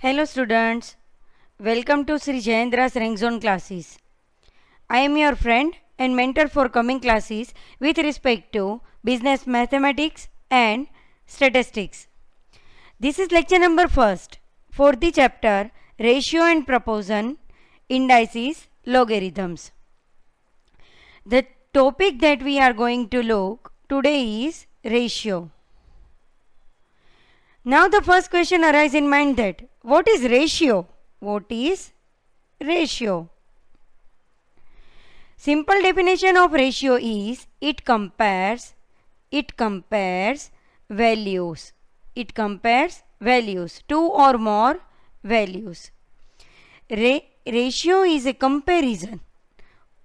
Hello students, welcome to Sri Jayendra's Rank Zone classes. I am your friend and mentor for coming classes with respect to business mathematics and statistics. This is lecture number first for the chapter Ratio and Proportion, Indices, Logarithms. The topic that we are going to look today is ratio. Now the first question arises in mind that what is ratio? What is ratio? Simple definition of ratio is it compares values. It compares values, two or more values. Ratio is a comparison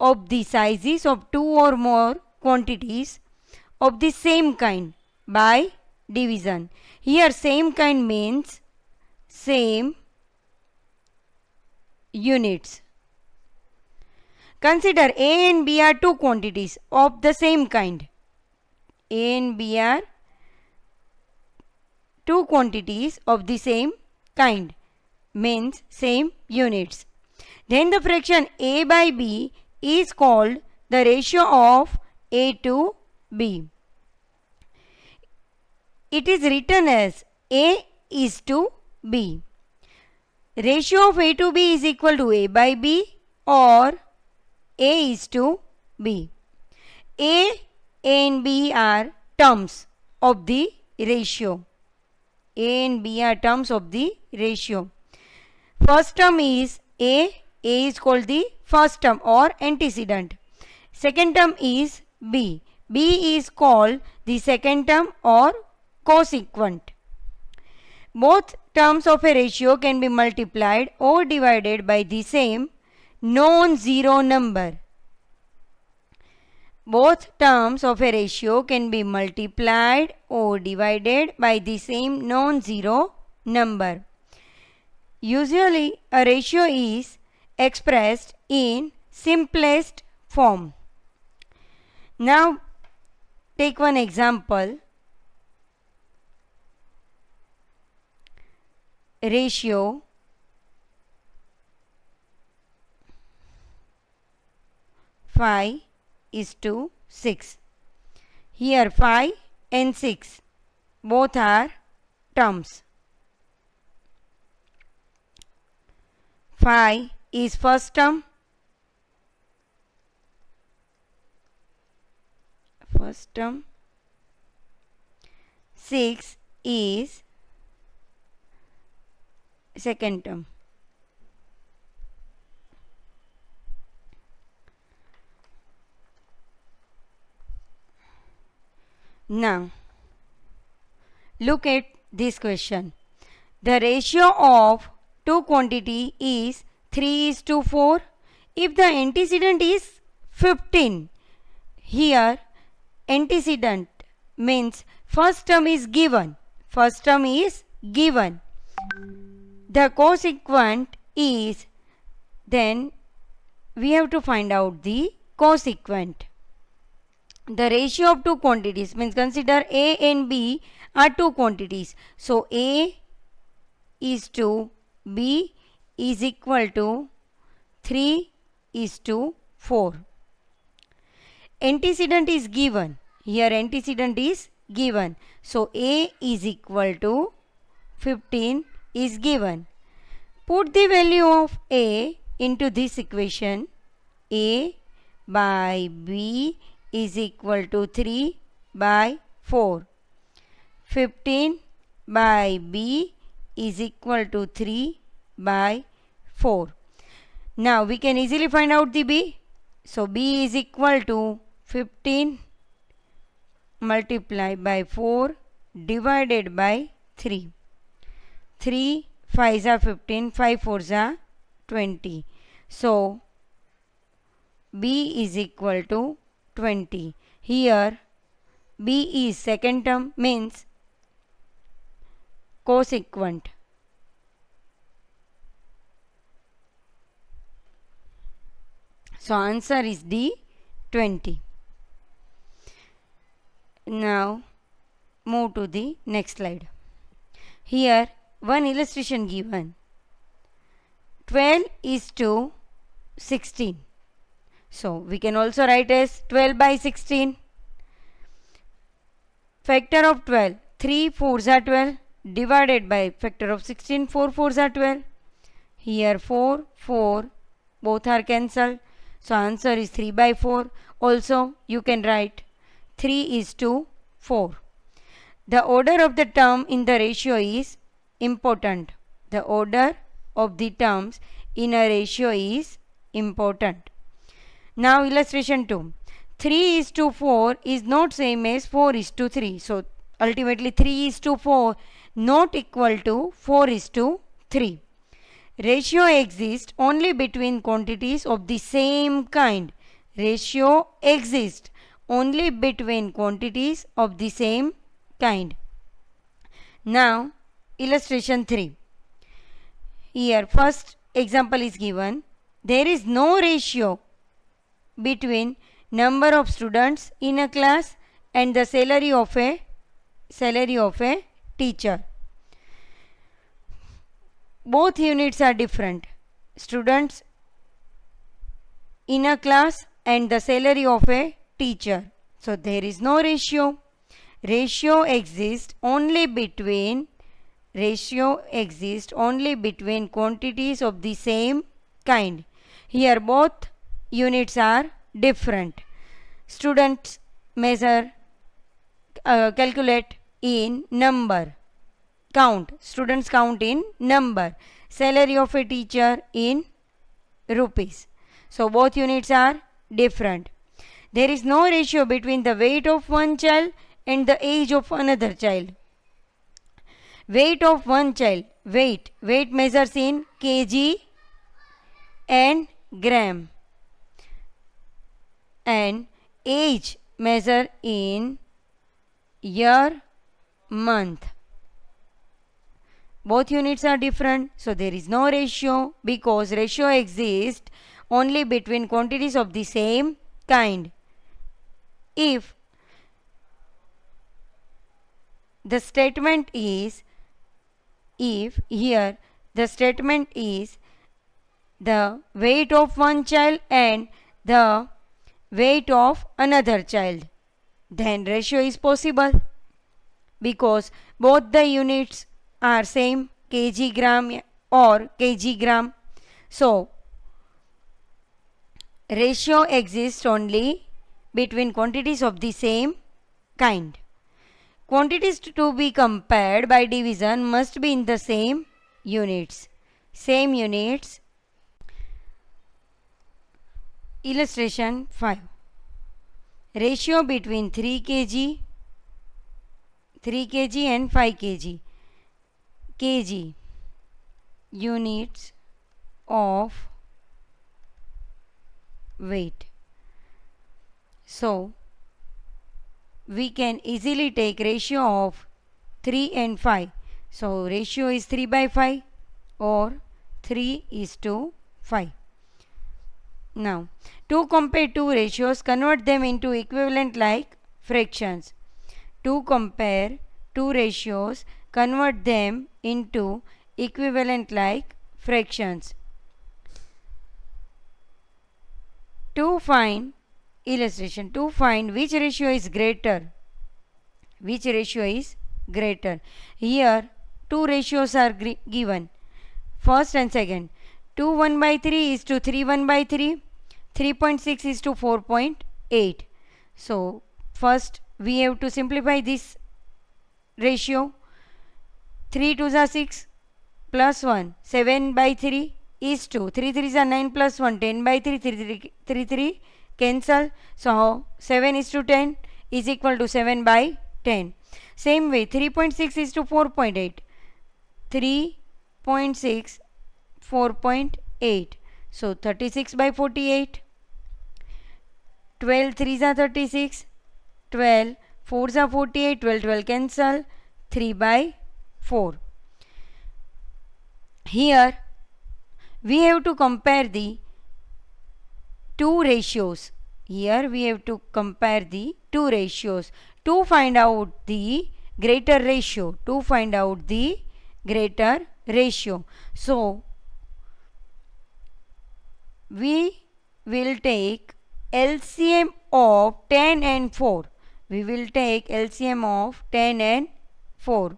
of the sizes of two or more quantities of the same kind by division. Here same kind means same units. Consider A and B are two quantities of the same kind. A and B are two quantities of the same kind means same units. Then the fraction A by B is called the ratio of A to B. It is written as A is to B. Ratio of A to B is equal to A by B or A is to B. A and B are terms of the ratio. A and B are terms of the ratio. First term is A is called the first term or antecedent. Second term is B. B is called the second term or consequent. Both terms of a ratio can be multiplied or divided by the same non-zero number. Both terms of a ratio can be multiplied or divided by the same non-zero number. Usually a ratio is expressed in simplest form. Now take one example. Ratio (5) is to 6. Here 5 and 6 both are terms. 5 is first term. First term. 6 is second term. Now, look at this question. The ratio of two quantity is 3 is to 4. If the antecedent is 15, here antecedent means first term is given. First term is given. The consequent is, then we have to find out the consequent. The ratio of two quantities means consider A and B are two quantities. So A is to B is equal to 3 is to 4. Antecedent is given. Here antecedent is given. So A is equal to 15 is given. Put the value of A into this equation. A by B is equal to 3 by 4. 15 by B is equal to 3 by 4. Now we can easily find out the B. So B is equal to 15 multiplied by 4 divided by 3. 3 5s are 15, 5 4s are 20. So B is equal to 20. Here B is second term means consequent. So answer is D 20. Now move to the next slide. Here one illustration given. 12 is to 16. So we can also write as 12 by 16. Factor of 12, 3 4s are 12, divided by factor of 16, 4 4s are 12. Here 4, 4, both are cancelled. So answer is 3 by 4. Also you can write 3 is to 4. The order of the term in the ratio is important. The order of the terms in a ratio is important. Now illustration 2. 3 is to 4 is not same as 4 is to 3. So ultimately 3 is to 4 not equal to 4 is to 3. Ratio exists only between quantities of the same kind. Ratio exists only between quantities of the same kind. Now illustration 3. Here first example is given. There is no ratio between number of students in a class and the salary of a teacher. Both units are different. Students in a class and the salary of a teacher. So there is no ratio. Ratio exists only between quantities of the same kind. Here both units are different. Students calculate in number. Students count in number. Salary of a teacher in rupees. So both units are different. There is no ratio between the weight of one child and the age of another child. Weight of one child. Weight measures in kg and gram. And age measure in year, month. Both units are different, so there is no ratio because ratio exists only between quantities of the same kind. If the statement is, the weight of one child and the weight of another child, then ratio is possible because both the units are same, kg, gram or kg, gram. So ratio exists only between quantities of the same kind. Quantities to be compared by division must be in the same units. Illustration 5. Ratio between 3 kg and 5 kg. Kg, units of weight. So we can easily take ratio of 3 and 5. So ratio is 3 by 5 or 3 is to 5. Now to compare two ratios, convert them into equivalent like fractions. To compare two ratios, convert them into equivalent like fractions. To find illustration, to find which ratio is greater. Here two ratios are given, first and second. 2 1 by 3 is to 3 1 by 3. 3.6 is to 4.8. So first we have to simplify this ratio. 3 2s are 6 plus 1, 7 by 3 is 2. 3 3s are 9 plus 1, 10 by 3, 3 cancel. So 7 is to 10 is equal to 7 by 10. Same way 3.6 is to 4.8. 3.6, 4.8. So 36 by 48. 12 3s are 36. 12 4s are 48. 12 cancel. 3 by 4. Here we have to compare the two ratios. To find out the greater ratio. So we will take LCM of 10 and 4. We will take LCM of 10 and 4.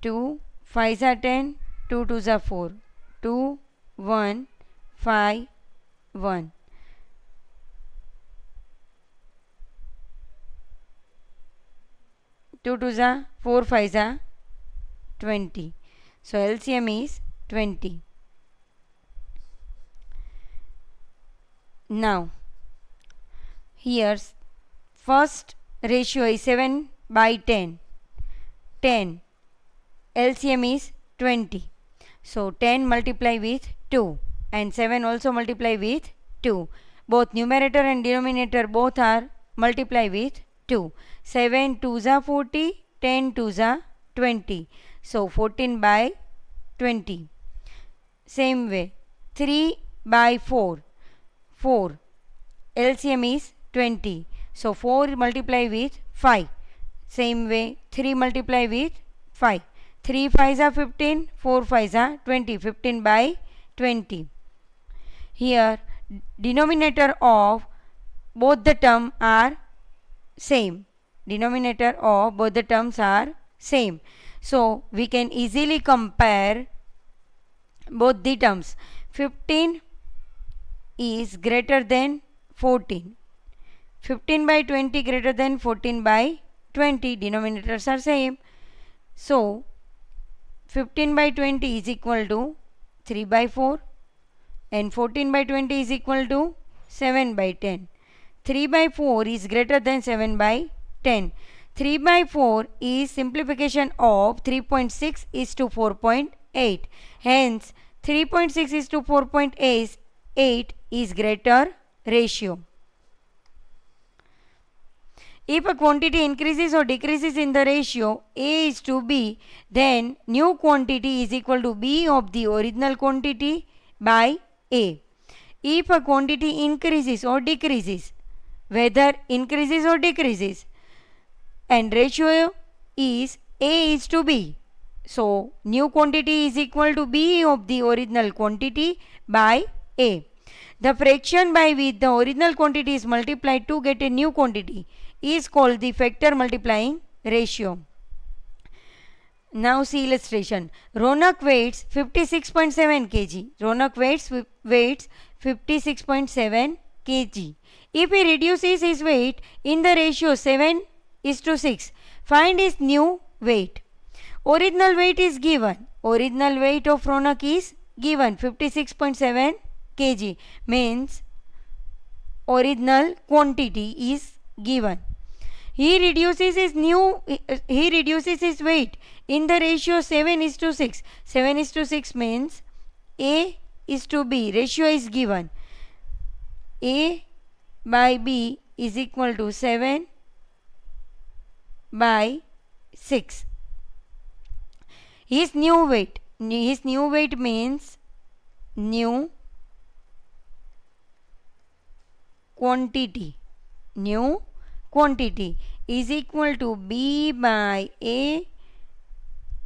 2 5s are 10, 2 2s are 4, 2 1 5 1. 2 2s are 4, 5s are 20. So LCM is 20. Now here's first ratio is 7 by 10. 10 LCM is 20. So 10 multiply with 2 and 7 also multiply with 2. Both numerator and denominator both are multiply with 2. 7 2s are 40, 10 2s are 20. So 14 by 20. Same way 3 by 4. 4 LCM is 20. So 4 multiply with 5. Same way 3 multiply with 5. 3 5s are 15, 4 5s are 20. 15 by 20. Here denominator of both the term are same. Denominator of both the terms are same. So we can easily compare both the terms. 15 is greater than 14. 15 by 20 greater than 14 by 20. Denominators are same. So 15 by 20 is equal to 3 by 4 and 14 by 20 is equal to 7 by 10. 3 by 4 is greater than 7 by 10. 3 by 4 is simplification of 3.6 is to 4.8. Hence 3.6 is to 4.8 is greater ratio. If a quantity increases or decreases in the ratio A is to B, then new quantity is equal to B of the original quantity by A. If a quantity increases or decreases, whether increases or decreases, and ratio is A is to B, so new quantity is equal to B of the original quantity by A. The fraction by which the original quantity is multiplied to get a new quantity is called the factor multiplying ratio. Now see illustration. Ronak weighs 56.7 kg. Ronak weighs 56.7 kg. If he reduces his weight in the ratio 7 is to 6, find his new weight. Original weight is given. Original weight of Ronak is given 56.7 kg, means original quantity is given. He reduces his weight in the ratio 7 is to 6. 7 is to 6 means A is to B. Ratio is given. A by B is equal to 7 by 6. His new weight means new quantity. New quantity is equal to B by A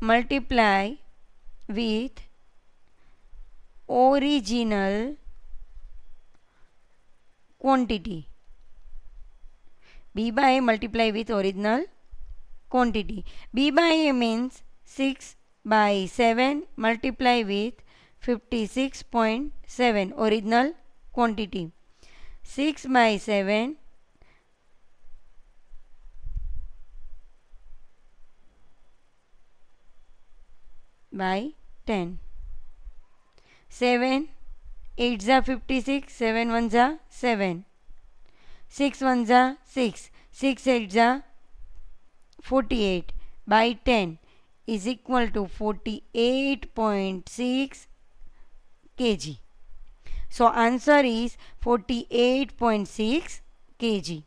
multiply with original quantity. B by A multiply with original quantity. B by A means 6 by 7 multiply with 56.7 original quantity. 6 by 7 by 10. 7 8s are 56, 7 1s are 7, 6 1s are 6, 6 8s are 48 by 10 is equal to 48.6 kg. So answer is 48.6 kg.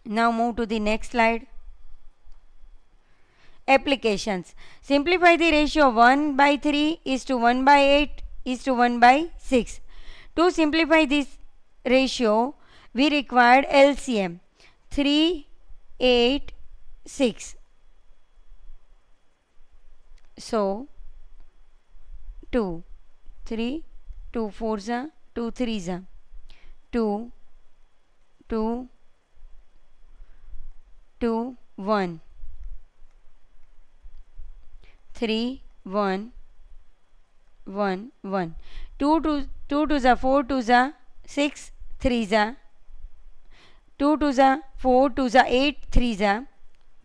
Now move to the next slide. Applications. Simplify the ratio 1 by 3 is to 1 by 8 is to 1 by 6. To simplify this ratio, we required LCM 3, 8, 6. So 2, 3, 2 fours are, 2 threes are, 2, 2, 2, 1, 3, 1, 1, 1. 2 twos are 4 twos are 6 threes are 2 twos are 4 twos are 8 threes are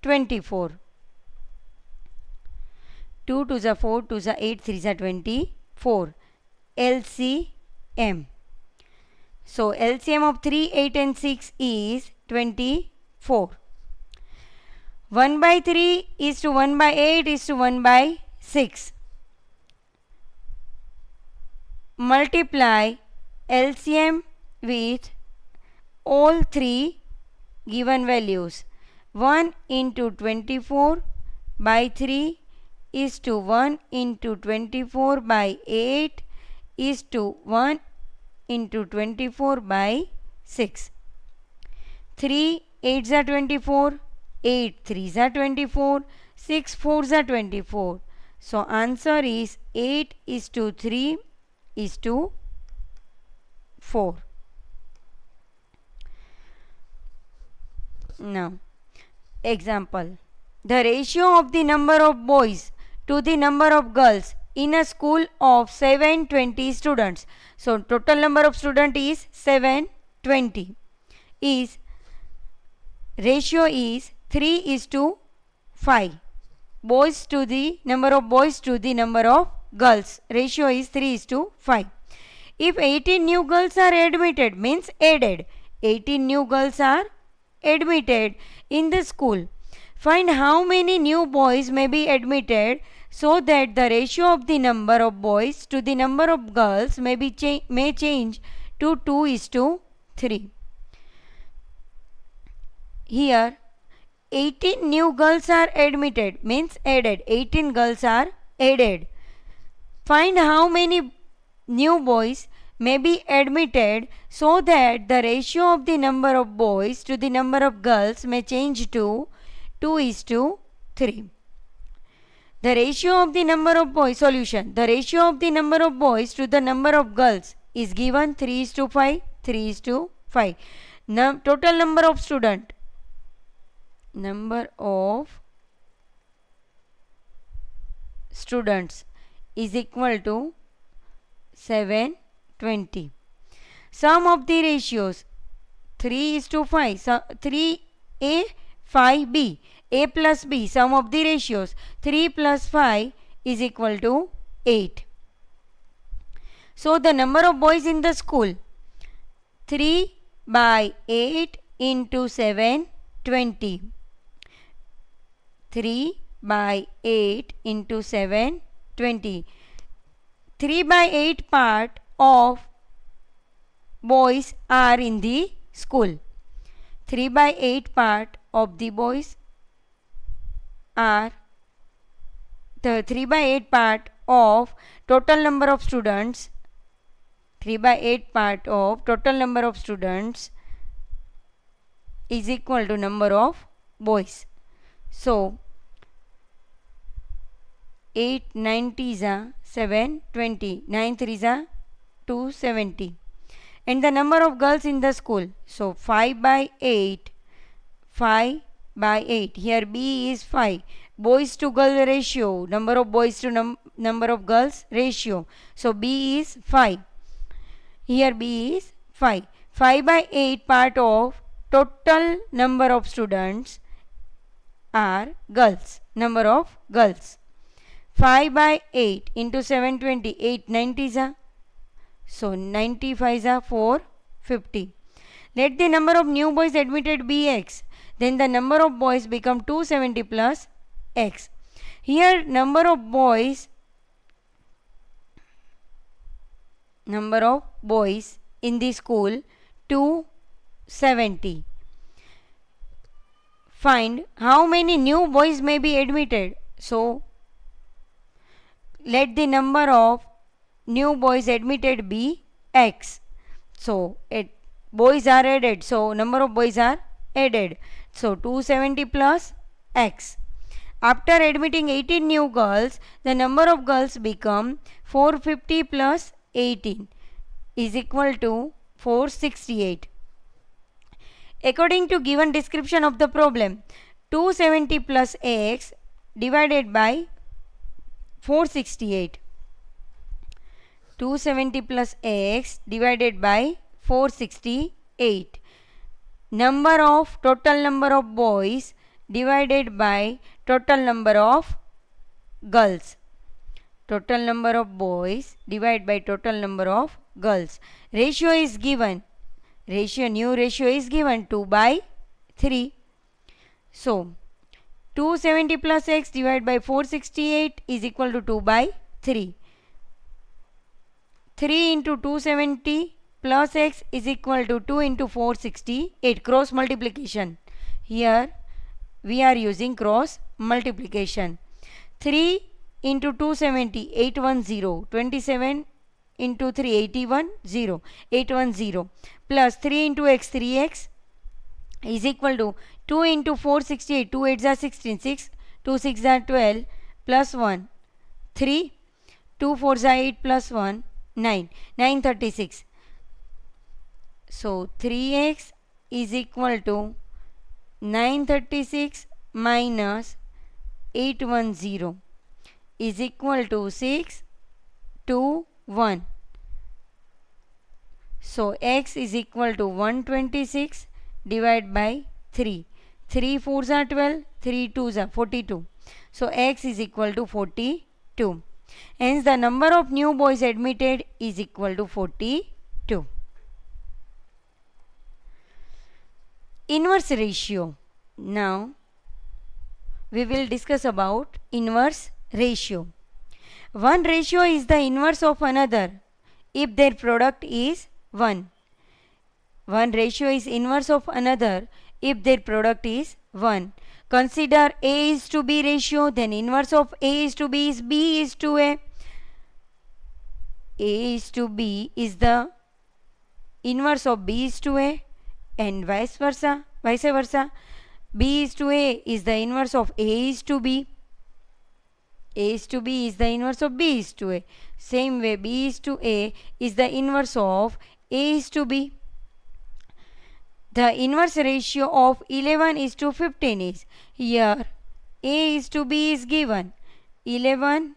24. 2 twos are 4 twos are 8 threes are 24. LCM. So LCM of 3, 8 and 6 is 24. 1 by 3 is to 1 by 8 is to 1 by 6. Multiply LCM with all three given values. 1 into 24 by 3 is to 1 into 24 by 8 is to 1 into 24 by 6. 3 8s are 24, 8 3s are 24, 6 4s are 24. So answer is 8 is to 3 is to 4. Now, example. The ratio of the number of boys to the number of girls in a school of 720 students. So, total number of students is 720. Is ratio is 3 is to 5. Boys to the number of boys to the number of girls. Ratio is 3 is to 5. If 18 new girls are admitted, means added. 18 new girls are admitted in the school. Find how many new boys may be admitted so that the ratio of the number of boys to the number of girls may change to 2 is to 3. Here 18 new girls are admitted, means added. 18 girls are added. Find how many new boys may be admitted so that the ratio of the number of boys to the number of girls may change to 2 is to 3. The ratio of the number of boys, solution. The ratio of the number of boys to the number of girls is given 3 is to 5, 3 is to 5. Total number of student. Number of students is equal to 720. Sum of the ratios 3 is to 5. So 3a 5b. A plus b. Sum of the ratios 3 plus 5 is equal to 8. So the number of boys in the school 3 by 8 into 720. 3 by 8 into 720. 3 by 8 part of boys are in the school. 3 by 8 part of the boys are the 3 by 8 part of total number of students. 3 by 8 part of total number of students is equal to number of boys. So 8 90s are 720, 9 3s are 270. And the number of girls in the school. So 5 by 8, 5 by 8. Here B is 5. Boys to girl ratio, number of boys to number of girls ratio. So B is 5. Here B is 5. 5 by 8 part of total number of students are girls. Number of girls. 5 by 8 into 720, 8 90s are. So 95s are 450. Let the number of new boys admitted be x. Then the number of boys become 270 plus x. Here number of boys in the school 270. Find how many new boys may be admitted. So let the number of new boys admitted be x. So boys are added. So number of boys are added. So 270 plus x. After admitting 18 new girls, the number of girls become 450 plus 18 is equal to 468. According to given description of the problem, 270 plus x divided by 468. 270 plus x divided by 468. Total number of boys divided by total number of girls. Total number of boys divided by total number of girls. Ratio is given. New ratio is given 2 by 3. So 270 plus x divided by 468 is equal to 2 by 3. 3 into 270 plus x is equal to 2 into 468. Cross multiplication. Here we are using cross multiplication. 3 into 270, 810, 27 into 3, 81, 0, 810 plus 3 into x, 3x is equal to 2 into 468, 2 8s are 16, 6, 2 6 are 12 plus 1, 3, 2 4s are 8 plus 1, 9, 936. So 3x is equal to 936 minus 810 is equal to 6, 2, 1. So x is equal to 126 divided by 3. 3 4s are 12, 3 2s are 42. So x is equal to 42. Hence the number of new boys admitted is equal to 42. Inverse ratio. Now we will discuss about inverse ratio. One ratio is the inverse of another if their product is 1. One ratio is inverse of another if their product is 1. Consider A is to B ratio, then inverse of A is to B is B is to A. A is to B is the inverse of B is to A, and vice versa. B is to A is the inverse of A is to B. A is to B is the inverse of B is to A. Same way, B is to A is the inverse of A is to B. The inverse ratio of 11 is to 15 is, here A is to B is given, 11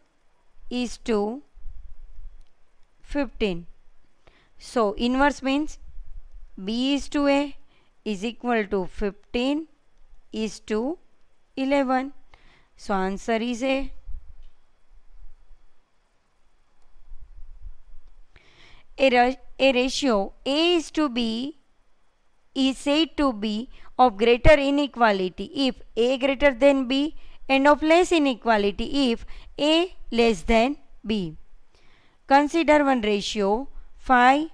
is to 15. So inverse means B is to A is equal to 15 is to 11. So answer is A. A ratio A is to B is said to be of greater inequality if A greater than B, and of less inequality if A less than B. Consider one ratio 5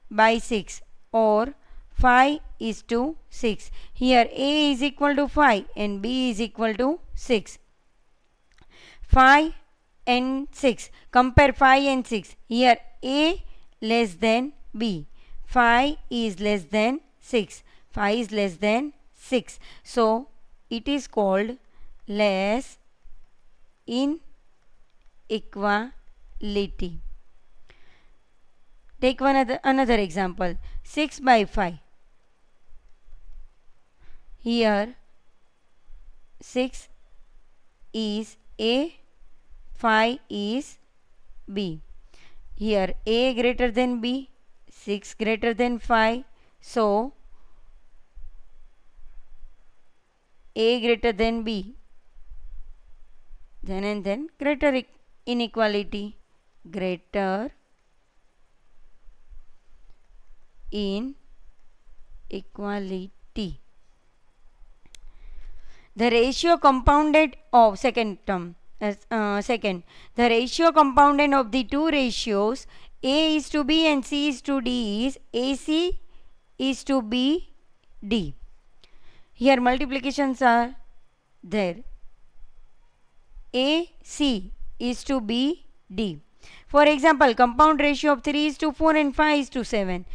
by 6 or 5 is to 6. Here A is equal to 5 and B is equal to 6. 5 and 6. Compare 5 and 6. Here A less than B. 5 is less than 6. 5 is less than 6. So it is called less inequality. Take another example. 6 by 5. Here 6 is A, 5 is B. Here A greater than B, 6 greater than 5. So A greater than B. Then greater inequality. Greater inequality. The ratio compounded of the ratio compounded of the two ratios A is to B and C is to D is AC is to BD. Here multiplications are there. AC is to BD. For example, compound ratio of 3 is to 4 and 5 is to 7.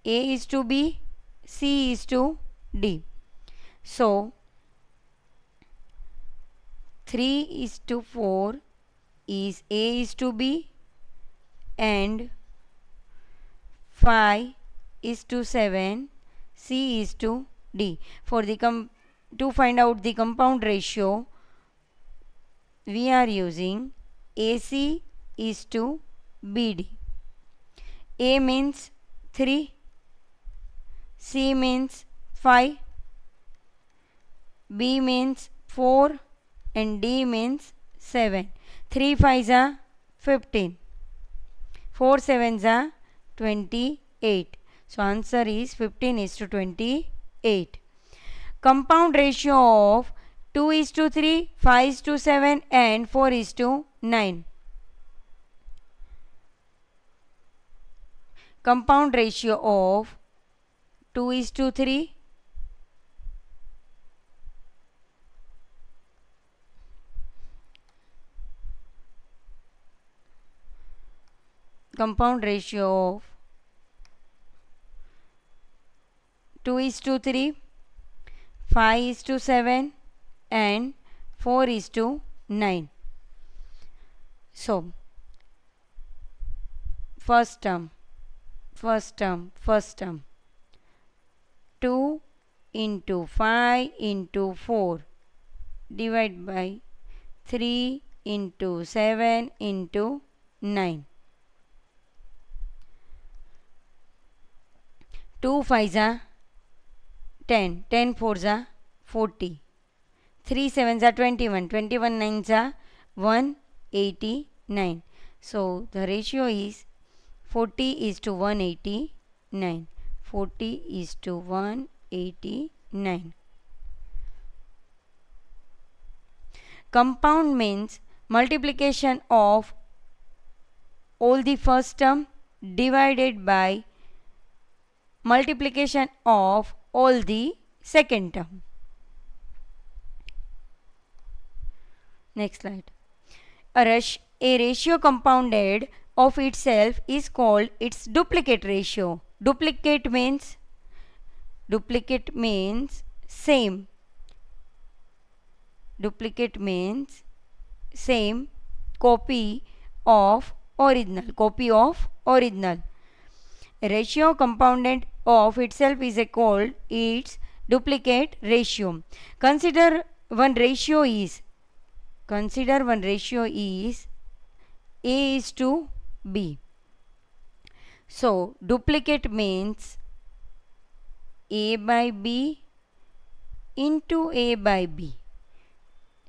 A is to B, C is to D. So 3:4 is A:B and 5:7 C:D. For the to find out the compound ratio, we are using AC is to BD. A means 3, C means 5, B means 4 and D means 7. 3 5s are 15. 4 7s are 28. So answer is 15:28. Compound ratio of 2:3, 5:7 and 4:9. Compound ratio of 2:3, compound ratio of 2:3, 5:7 and 4:9. So first term 2 into 5 into 4 divided by 3 into 7 into 9. 2 5s are 10, 10 4s are 40, 3 7s are 21, 21 9s are 189. So the ratio is 40:189. 40:189. Compound means multiplication of all the first term divided by multiplication of all the second term. Next slide. A ratio compounded of itself is called its duplicate ratio. Duplicate means same. Duplicate means same, copy of original. A ratio compounded of itself is called its duplicate ratio. Consider one ratio is A is to B. So duplicate means A by B into A by B.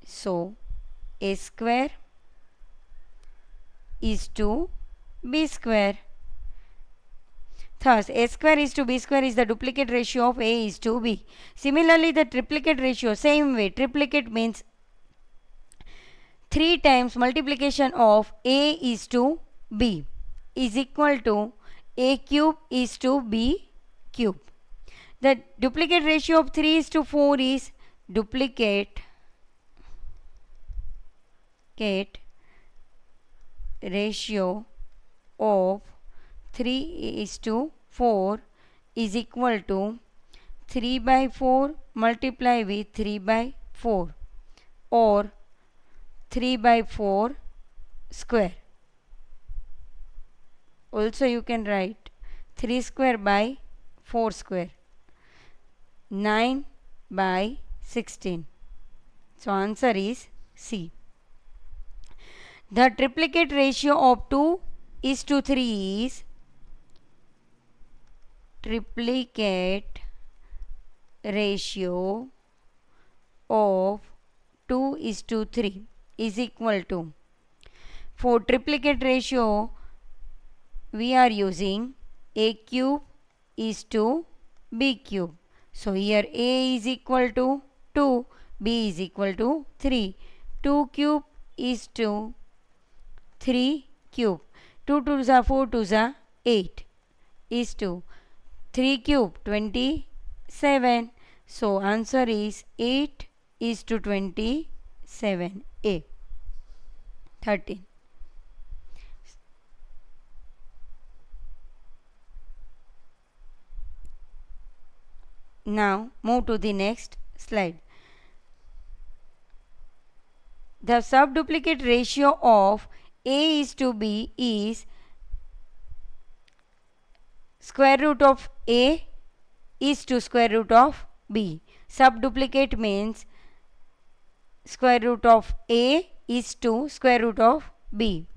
So A square is to B square. Thus, A square is to B square is the duplicate ratio of A is to B. Similarly, the triplicate ratio, same way, triplicate means 3 times multiplication of A is to B is equal to A cube is to B cube. The duplicate ratio of 3:4 is duplicate ratio of 3:4 is equal to 3 by 4 multiply with 3 by 4 or 3 by 4 square. Also you can write 3 square by 4 square. 9 by 16. So answer is C. The triplicate ratio of 2:3 is triplicate ratio of 2:3 is equal to, for triplicate ratio we are using A cube is to B cube. So here A is equal to 2, B is equal to 3. 2 cube is to 3 cube. 2 2s are 4 2s are 8 is to 3 cube 27. So answer is 8:27. A. 13. Now move to the next slide. the subduplicate ratio of A is to B is square root of A is to square root of B. Subduplicate means square root of A is to square root of B.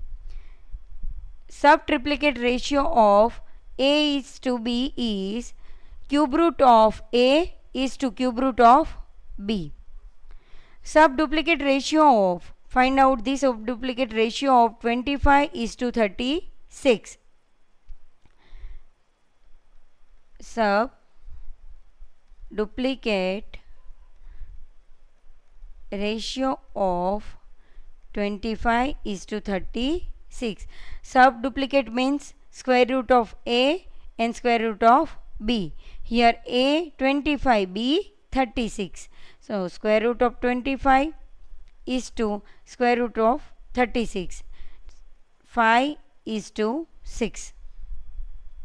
Subtriplicate ratio of A is to B is cube root of A is to cube root of B. Subduplicate ratio of, find out the subduplicate ratio of 25 is to 36. Subduplicate ratio of 25 is to 36. Subduplicate means square root of A and square root of B. Here A 25, B 36. So square root of 25 is to square root of 36. 5 is to 6.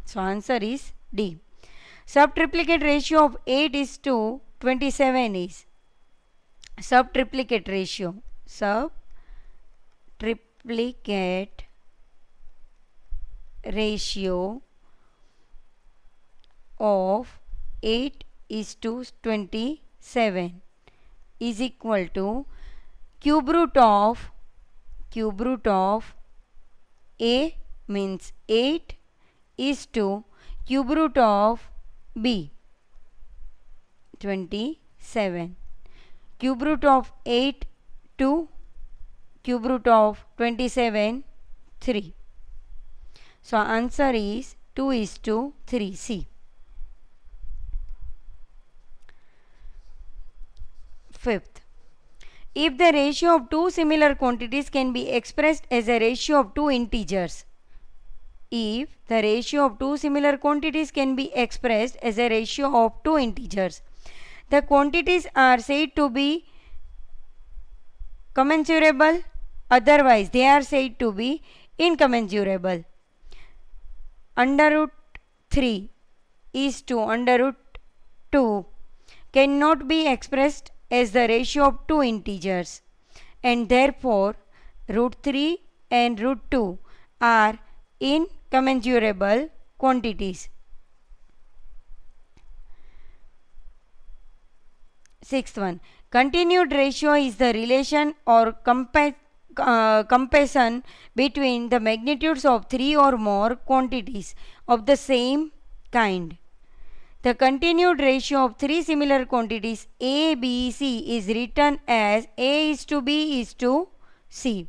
So answer is D. Subtriplicate ratio of 8 is to 27 is subtriplicate ratio. Subtriplicate ratio of 8 is to 27 is equal to cube root of A means 8 is to cube root of B 27. Cube root of 8 to cube root of 27 3. So answer is 2 is to 3, C. Fifth, if the ratio of two similar quantities can be expressed as a ratio of two integers, if the ratio of two similar quantities can be expressed as a ratio of two integers, the quantities are said to be commensurable, otherwise they are said to be incommensurable. Under root 3 is to under root 2 cannot be expressed as the ratio of two integers, and therefore root 3 and root 2 are incommensurable quantities. Sixth one, continued ratio is the relation or comparison between the magnitudes of three or more quantities of the same kind. The continued ratio of three similar quantities A, B, C is written as A is to B is to C.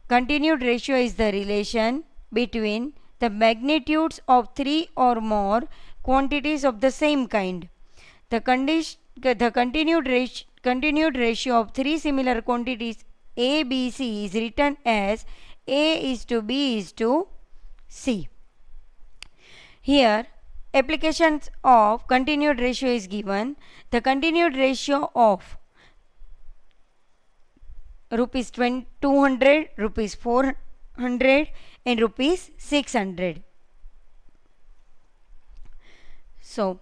Continued ratio is the relation between the magnitudes of three or more quantities of the same kind. The continued ratio of three similar quantities A, B, C is written as A is to B is to C. Here applications of continued ratio is given. The continued ratio of rupees 200, rupees 400 and rupees 600. So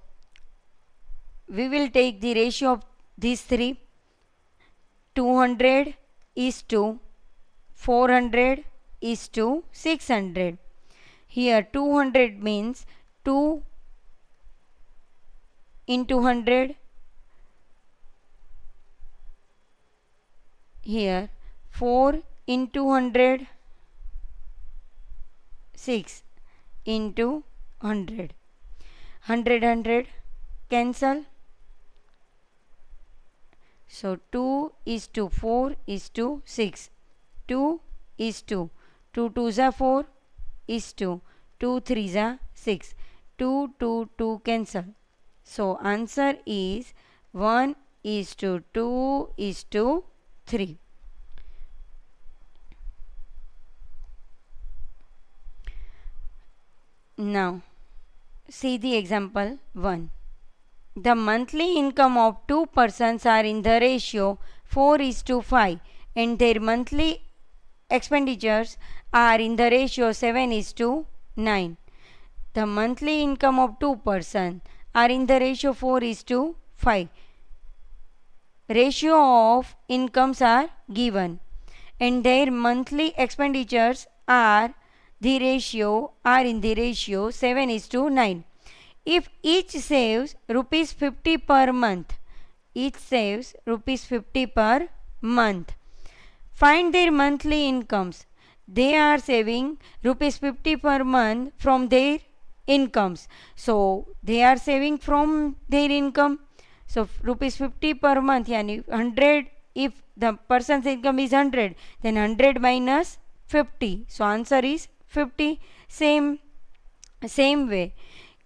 we will take the ratio of these three. 200 is to 400 is to 600. Here 200 means 2 into 100. Here 4 into 100, 6 into 100. 100 cancel. So 2 is to 4 is to 6. 2 is to 2 2s are 4 is to 2 3s are 6. 2 2 2 cancel. So answer is 1 is to 2 is to 3. Now see the example 1. The monthly income of two persons are in the ratio 4 is to 5 and their monthly expenditures are in the ratio 7 is to 9. The monthly income of two persons are in the ratio 4 is to 5. ratio of incomes are given and their monthly expenditures are in the ratio 7:9. If each saves rupees 50 per month, find their monthly incomes. They are saving rupees 50 per month from their incomes. So they are saving from their income. So rupees 50 per month, yani 100. If the person's income is 100, then 100 minus 50. So answer is 50. Same way.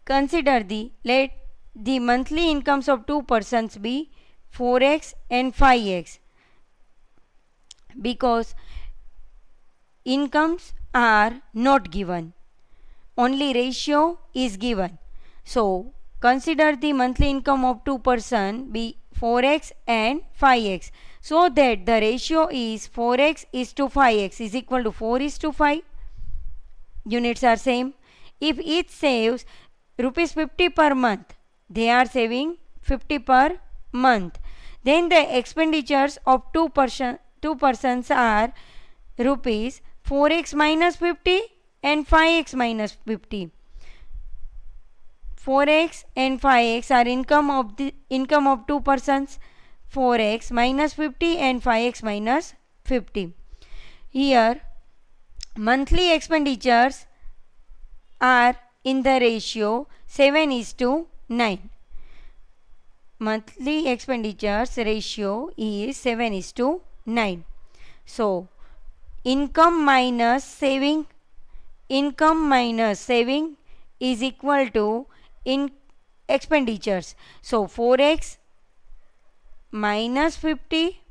Consider let the monthly incomes of two persons be 4x and 5x, because incomes are not given, only ratio is given. So consider the monthly income of two person be 4x and 5x, so that the ratio is 4x is to 5x is equal to 4 is to 5. Units are same. If each saves rupees 50 per month, they are saving 50 per month, then the expenditures of two persons are rupees 4x minus 50 and 5x minus 50. 4x and 5x are income of two persons. 4x minus 50 and 5x minus 50. Here monthly expenditures are in the ratio 7:9. Monthly expenditures ratio is 7:9. So income minus saving is equal to in expenditures. So 4x minus 50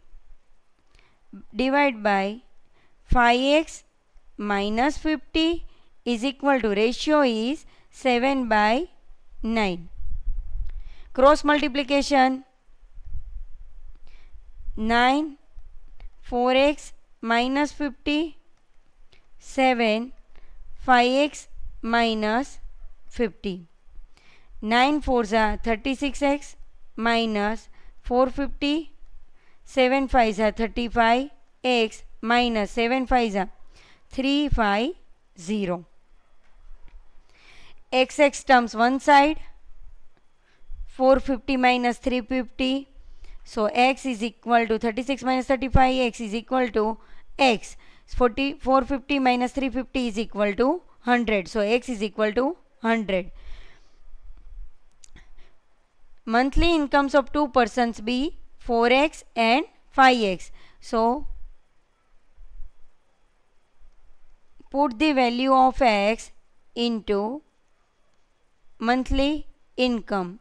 divided by 5x minus 50 is equal to ratio is 7/9. Cross multiplication 9 4x minus 50 7 5x minus 50. 9 4s are 36x minus 450. 7 5s are 35x minus 7 5s are 350. X terms one side. 450 minus 350. So x is equal to 36 minus 35. X is equal to x. 450 minus 350 is equal to 100. So x is equal to 100. Monthly incomes of two persons be 4x and 5x. So put the value of x into monthly income.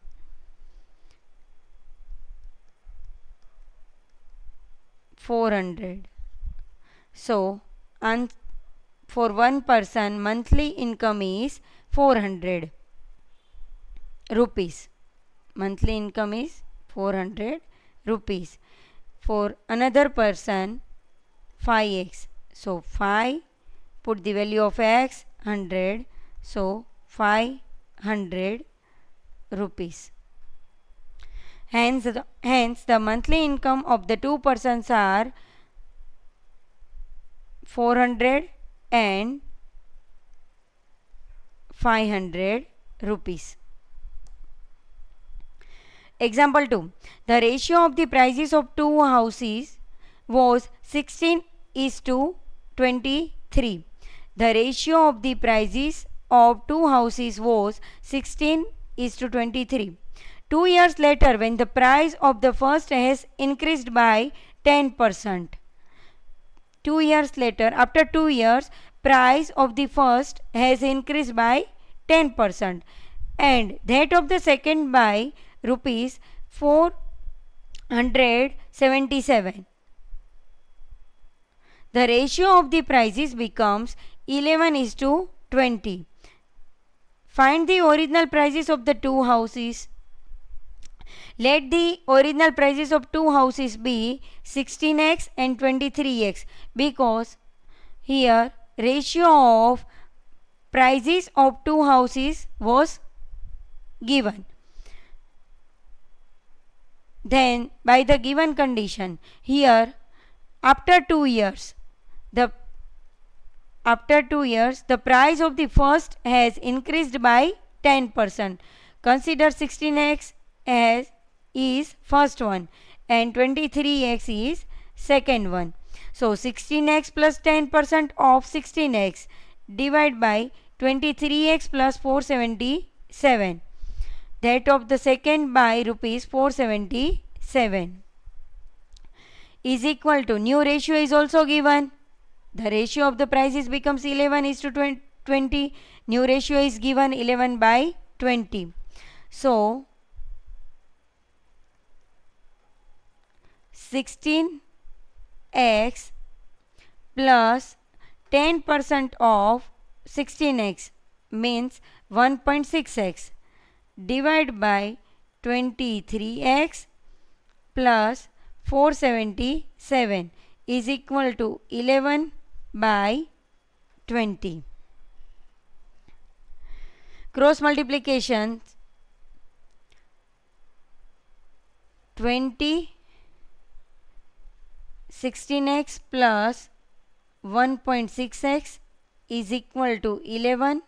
$400. So for one person monthly income is 400 rupees. Monthly income is 400 rupees. For another person 5x. So 5, put the value of x 100. So 500 rupees. Hence the monthly income of the two persons are 400 and 500 rupees. Example 2. The ratio of the prices of two houses was 16:23. The ratio of the prices of two houses was 16:23. 2 years later, when the price of the first has increased by 10%. 2 years later, after 2 years, price of the first has increased by 10% and that of the second by rupees 477. The ratio of the prices becomes 11:20. Find the original prices of the two houses. Let the original prices of two houses be 16x and 23x, because here ratio of prices of two houses was given. Then by the given condition, here after 2 years, the the price of the first has increased by 10%. Consider 16x as is first one and 23x is second one. So 16x plus 10% of 16x divided by 23x plus 477, that of the second by rupees 477, is equal to, new ratio is also given. The ratio of the prices becomes 11 is to 20. New ratio is given 11 by 20. So 16x plus 10% of 16x means 1.6x divided by 23x plus 477 is equal to 11 by 20. Cross multiplication, 16x plus 1.6x is equal to 11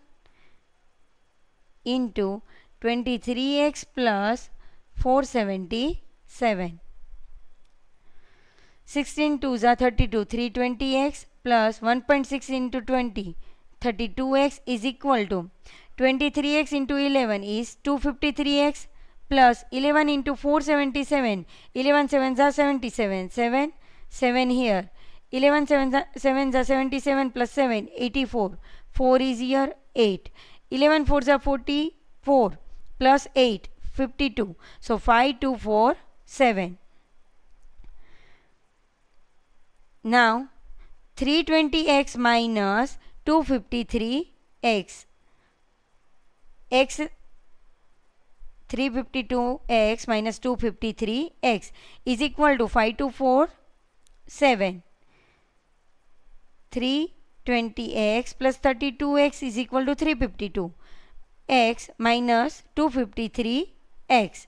into 23x plus 477. 16 2s are 32, 320x plus 1.6 into 20, 32x is equal to 23x into 11 is 253x plus 11 into 477, 11 7s are 77, 7 here, 11 7s are 77 plus 7, 84, 4 is here, 8, 11 4s are 44 plus 8, 52, so 5 2 4 7. Now 320x minus 253x, x 352x minus 253x is equal to 524 7. 320x plus 32x is equal to 352x minus 253x.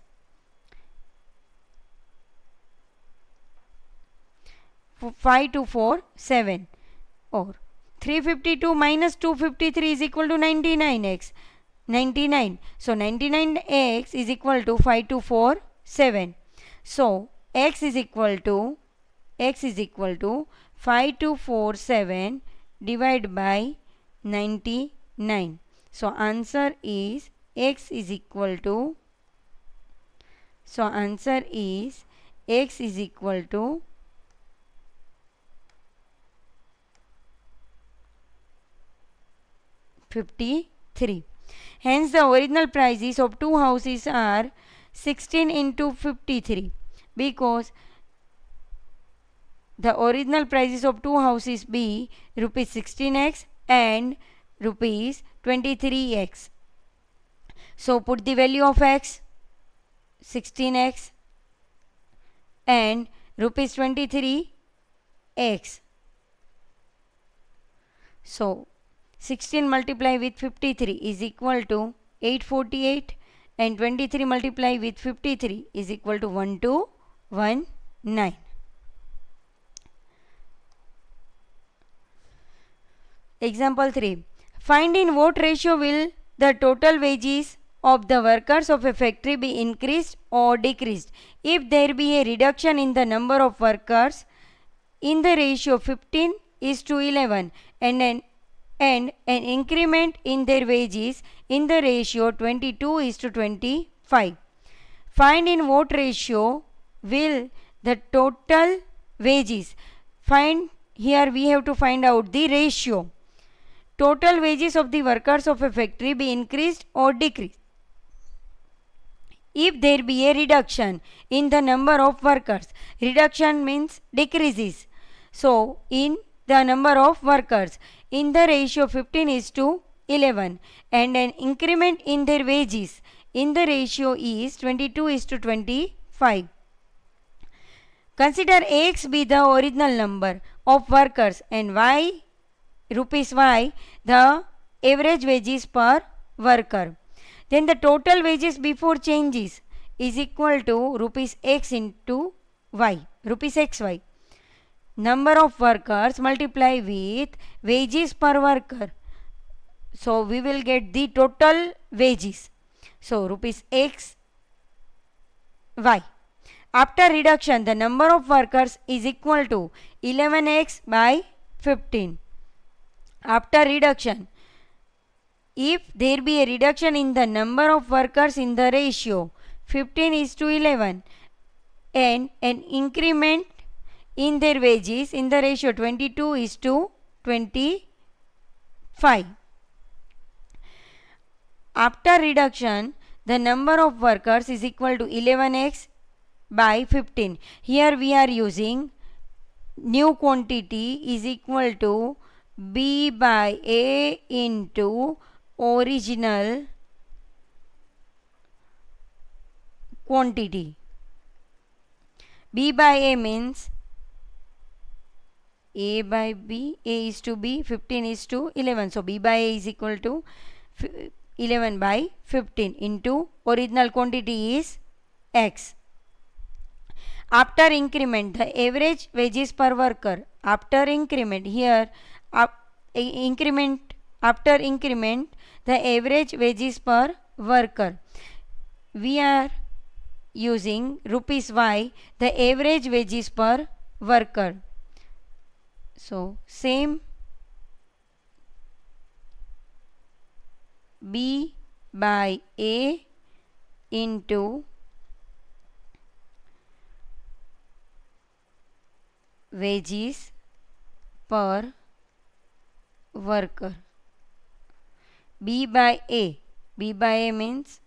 524 7, or 352 minus 253 is equal to 99x, 99. So 99x is equal to 524 7. So x is equal to 524 7 divided by 99. So answer is x is equal to, x is equal to 53. Hence the original prices of two houses are 16 into 53, because the original prices of two houses be rupees 16x and rupees 23x. So put the value of x, 16x and rupees 23x. So 16 multiply with 53 is equal to 848 and 23 multiply with 53 is equal to 1219. Example 3. Find in what ratio will the total wages of the workers of a factory be increased or decreased if there be a reduction in the number of workers in the ratio 15 is to 11 and an increment in their wages in the ratio 22 is to 25. Find in what ratio will the total wages, find, here we have to find out the ratio, total wages of the workers of a factory be increased or decreased if there be a reduction in the number of workers. Reduction means decreases. So in the number of workers in the ratio 15 is to 11 and an increment in their wages in the ratio is 22 is to 25. Consider x be the original number of workers and y rupees y the average wages per worker. Then the total wages before changes is equal to rupees x into y, rupees xy. Number of workers multiply with wages per worker. So we will get the total wages. So rupees x y. After reduction, the number of workers is equal to 11x by 15. After reduction, if there be a reduction in the number of workers in the ratio 15 is to 11 and an increment in their wages in the ratio 22 is to 25. After reduction, the number of workers is equal to 11x by 15. Here we are using new quantity is equal to B by A into original quantity. B by A means A by B, A is to B, 15 is to 11. So B by A is equal to 11 by 15 into original quantity is X. After increment, the average wages per worker. After increment, here increment, after increment, the average wages per worker. We are using rupees y, the average wages per worker. So same B by A into wages per worker. B by A. B by A means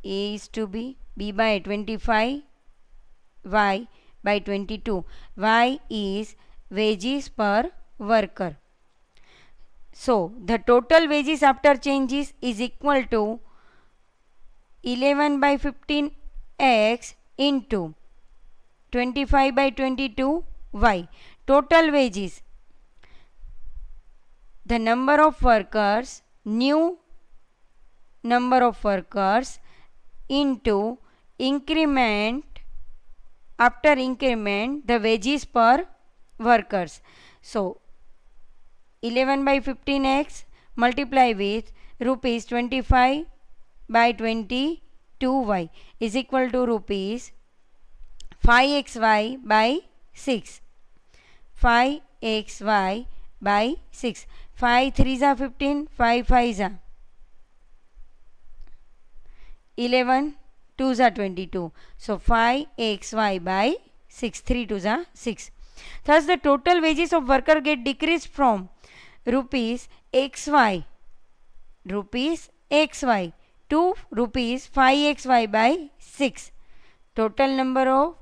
A is to B. B by 25. Y by 22. Y is wages per worker. So the total wages after changes is equal to 11 by 15 x into 25 by 22 y. Total wages, the number of workers, new number of workers into increment, after increment the wages per workers. So 11 by 15x multiply with rupees 25 by 22y is equal to rupees 5xy by 6. 5xy by 6. 5 3s are 15, 5 5s are 11, 2s are 22. So 5xy by 6, 3 2s are 6. Thus the total wages of worker get decreased from rupees xy to rupees 5xy by 6. Total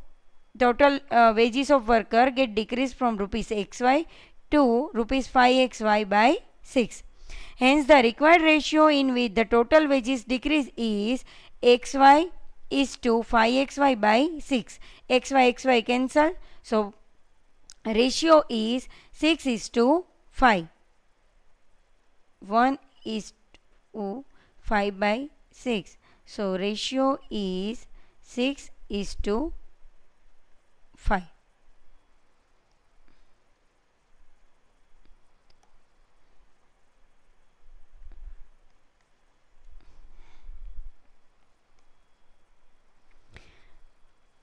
wages of worker get decreased from rupees xy to rupees 5xy by 6. Hence the required ratio in which the total wages decrease is xy is to 5xy by 6. xy cancel. So ratio is 6 is to 5. 1 is to 5 by 6. So ratio is 6 is to 5.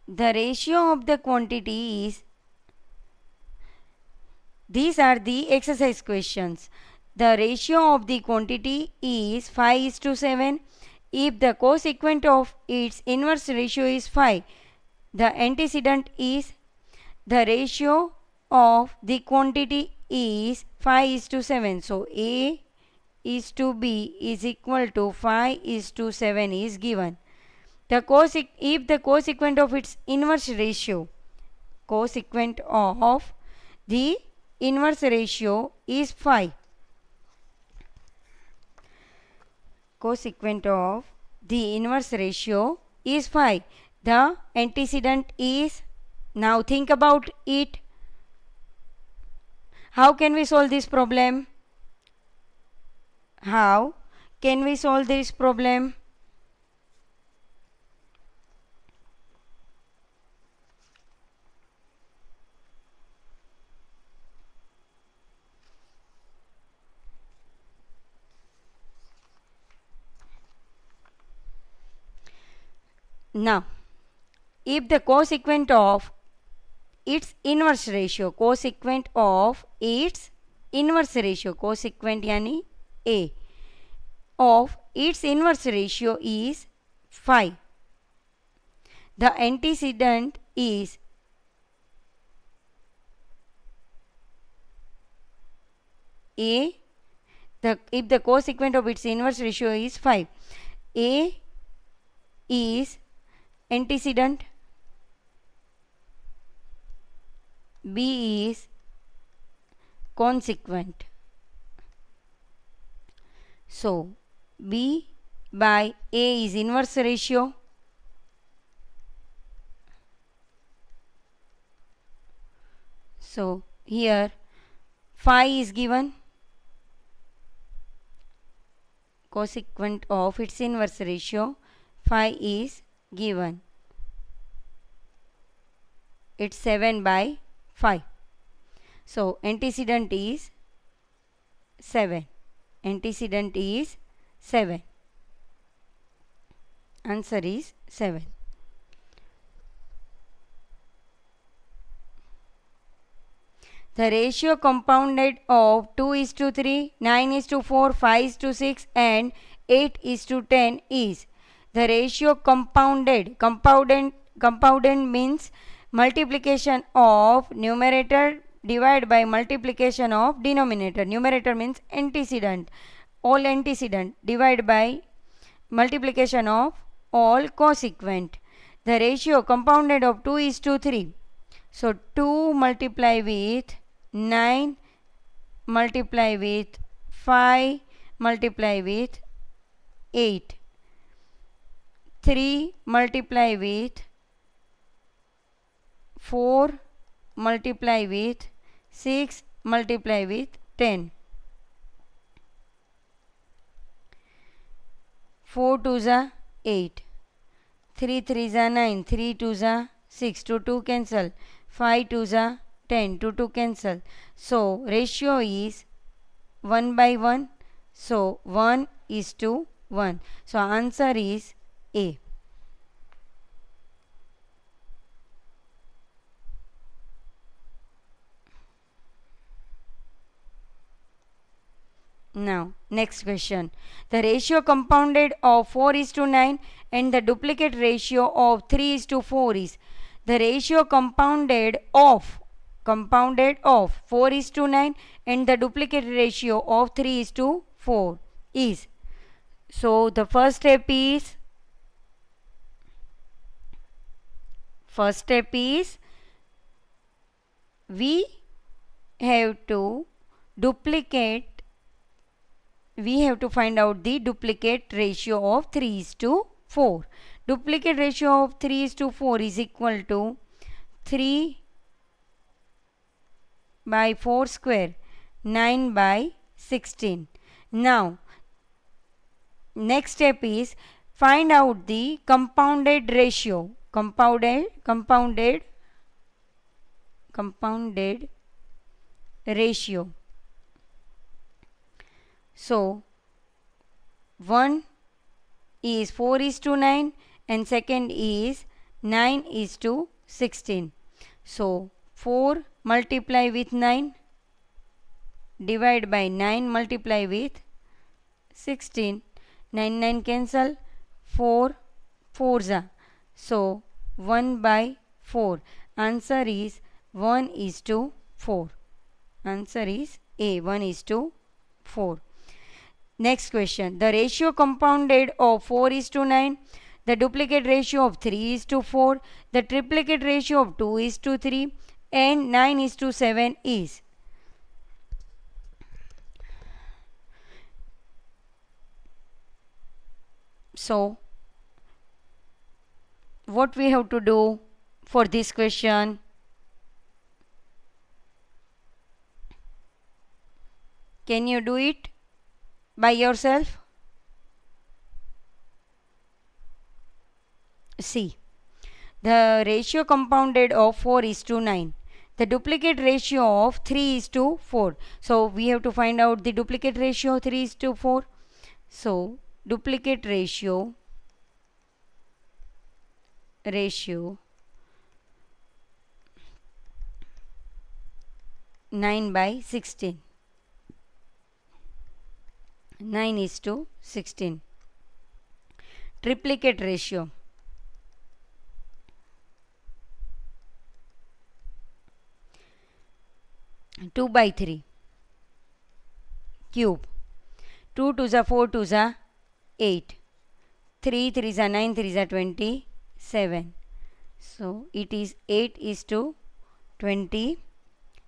The ratio of the quantity is, these are the exercise questions. The ratio of the quantity is 5 is to 7. If the cosecant of its inverse ratio is 5, the antecedent is, the ratio of the quantity is 5 is to 7. So A is to B is equal to 5 is to 7 is given. If the cosecant of its inverse ratio, cosecant of the inverse ratio is 5. Cosecant of the inverse ratio is 5. The antecedent is, now think about it. How can we solve this problem? How can we solve this problem? Now, if the cosecant of its inverse ratio, cosecant यानी A of its inverse ratio is 5. The antecedent is A. If the cosecant of its inverse ratio is 5, A is antecedent, B is consequent. So, B by A is inverse ratio. So, here 5 is given, cosecant of its inverse ratio 5 is given. It's 7 by 5. So, antecedent is 7. Antecedent is 7. Answer is 7. The ratio compounded of 2:3, 9:4, 5:6 and 8:10 is. The ratio compounded. Compounded means multiplication of numerator divided by multiplication of denominator. Numerator means antecedent. All antecedent divided by multiplication of all cosecant. The ratio compounded of 2:3. So 2 multiply with 9 multiply with 5 multiply with 8. 3 multiply with 4 multiply with 6 multiply with 10. 4 2s are 8. 3 3s are 9. 3 2s are 6. 2 2 cancel. 5 2s are 10. 2 2 cancel. So ratio is 1 by 1. So 1:1. So answer is A. Now, next question. The ratio compounded of 4:9 and the duplicate ratio of 3:4 is. The ratio compounded of 4:9 and the duplicate ratio of 3:4 is. So, the first step is we have to find out the duplicate ratio of 3:4. Duplicate ratio of 3:4 is equal to 3 by 4 square, 9 by 16. Now, next step is find out the compounded ratio. Compounded ratio. So, one is 4:9 and second is 9:16. So, 4 multiply with 9 divide by 9 multiply with 16. 9 9 cancel. 4 4s are. So, 1 by 4. Answer is 1:4. Answer is A, 1:4. Next question. The ratio compounded of 4:9, the duplicate ratio of 3:4, the triplicate ratio of 2:3 and 9:7 is. So, what we have to do for this question? Can you do it by yourself? See, the ratio compounded of 4:9, the duplicate ratio of 3:4. So, we have to find out the duplicate ratio 3:4. So, duplicate ratio ratio 9/16. 9:16. Triplicate ratio 2/3 cube. 2 2s are 4 2s are 8. 3 3s are 9 3s are 27. So it is 8:20.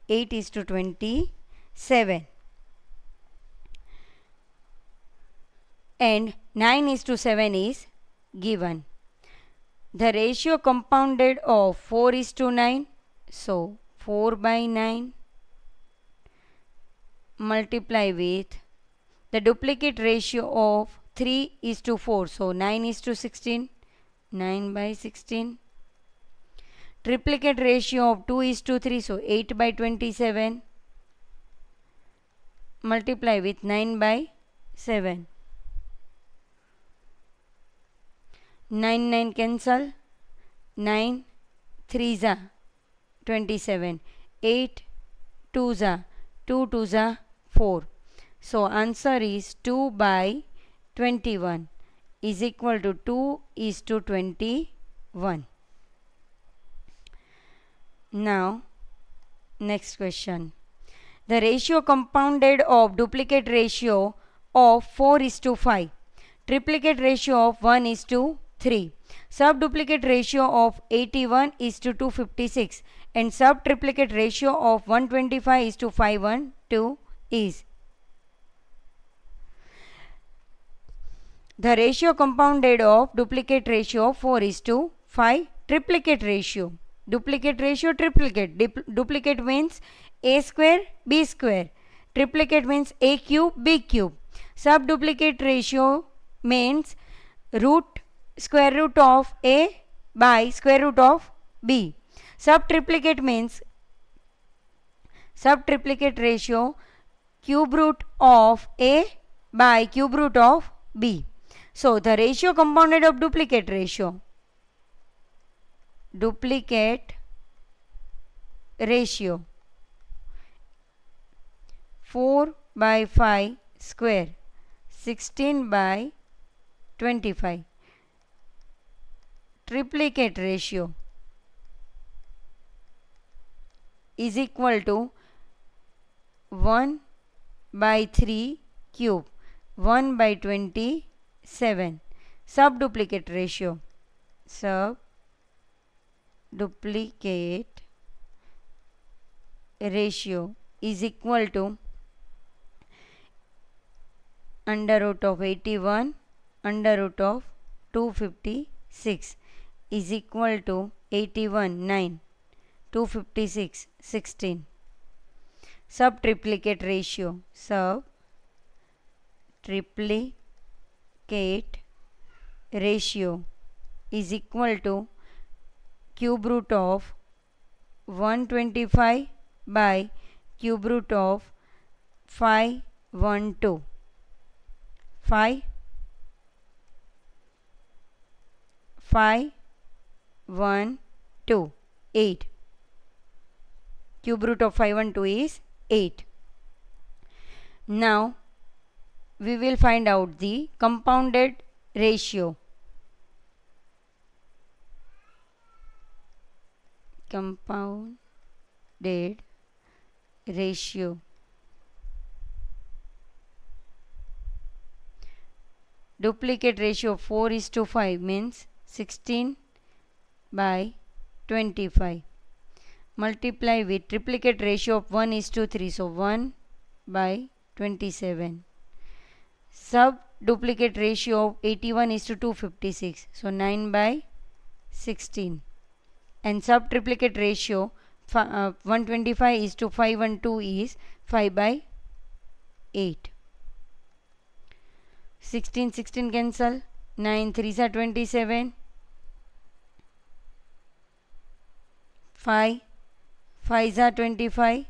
8:27. And 9:7 is given. The ratio compounded of 4:9. So 4/9 multiply with the duplicate ratio of 3:4. So 9:16. 9/16. Triplicate ratio of 2:3. So 8/27 multiply with 9/7. 9 9 cancel. 9 3s are 27. 8 2s are 2 2s are 4. So answer is 2/21 is equal to 2:21. Now next question. The ratio compounded of duplicate ratio of 4:5. Triplicate ratio of 1:3. Subduplicate ratio of 81:256 and subtriplicate ratio of 125:512 is. The ratio compounded of duplicate ratio of 4:5. Triplicate ratio. Duplicate ratio, triplicate. Duplicate means a square, b square. Triplicate means a cube, b cube. Subduplicate ratio means square root of a by square root of b. Subtriplicate means subtriplicate ratio cube root of a by cube root of b. So the ratio compounded of duplicate ratio. Duplicate ratio 4/5 square 16/25. Triplicate ratio is equal to 1/3 cube 1/27. Subduplicate ratio. Subduplicate ratio is equal to under root of 81 under root of 256 is equal to 81 9 256 16. Subtriplicate ratio. Subtriplicate ratio is equal to cube root of 125 by cube root of 512. 5 5 1 2 8. Cube root of 512 is 8. Now we will find out the compounded ratio. Compounded ratio. Duplicate ratio of 4:5 means 16/25. Multiply with triplicate ratio of 1:3. So 1/27. Subduplicate ratio of 81:256. So 9/16. And subtriplicate ratio 125:512 is 5/8. 16 16 cancel. 9 3s are 27. 5 5s are 25.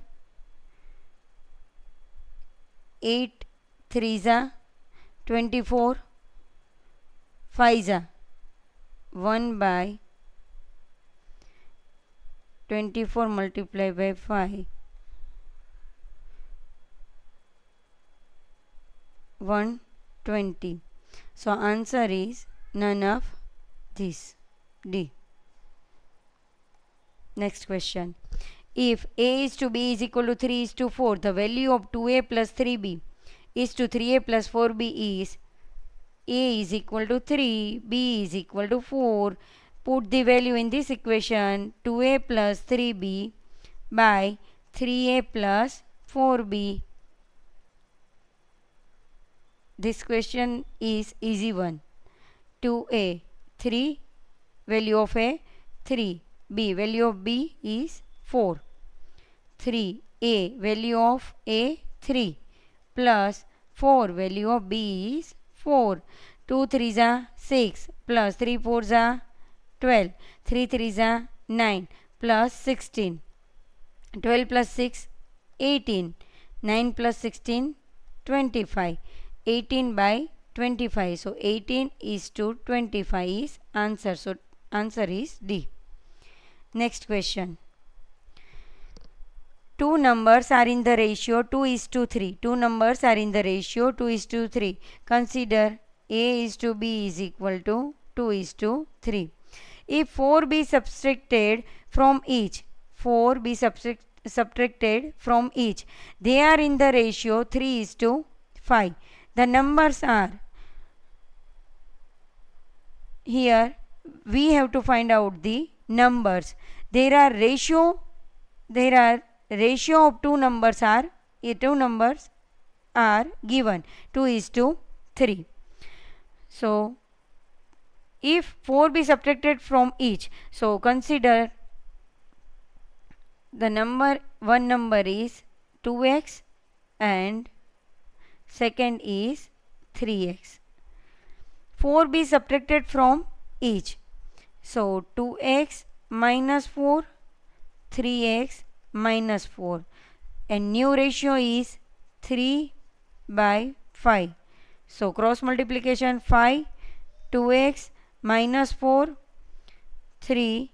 8 3s are 24. 5s are 1/8. 24 multiplied by 5, 120. So answer is none of this, D. Next question. If A is to B is equal to 3 is to 4, the value of 2A plus 3B is to 3A plus 4B is A is equal to 3, B is equal to 4. Put the value in this equation, 2A plus 3B by 3A plus 4B. This question is easy one. 2A, 3, value of A, 3. B, value of B is 4. 3A, value of A, 3. Plus 4, value of B is 4. 2 3s are 6 plus 3 4s are 12. 3 3s are 9 plus 16. 12 plus 6, 18. 9 plus 16, 25. 18 by 25. So 18 is to 25 is answer. So answer is D. Next question. Two numbers are in the ratio 2 is to 3. Two numbers are in the ratio 2 is to 3. Consider A is to B is equal to 2 is to 3. If 4 be subtracted from each, 4 be subtracted from each, they are in the ratio 3 is to 5. The numbers are, here we have to find out the numbers. There are ratio of two numbers are given 2 is to 3. So if 4 be subtracted from each, so consider the one number is 2x and second is 3x. 4 be subtracted from each, so 2x minus 4, 3x minus 4, and new ratio is 3 by 5. So cross multiplication 5, 2x minus 4, 3,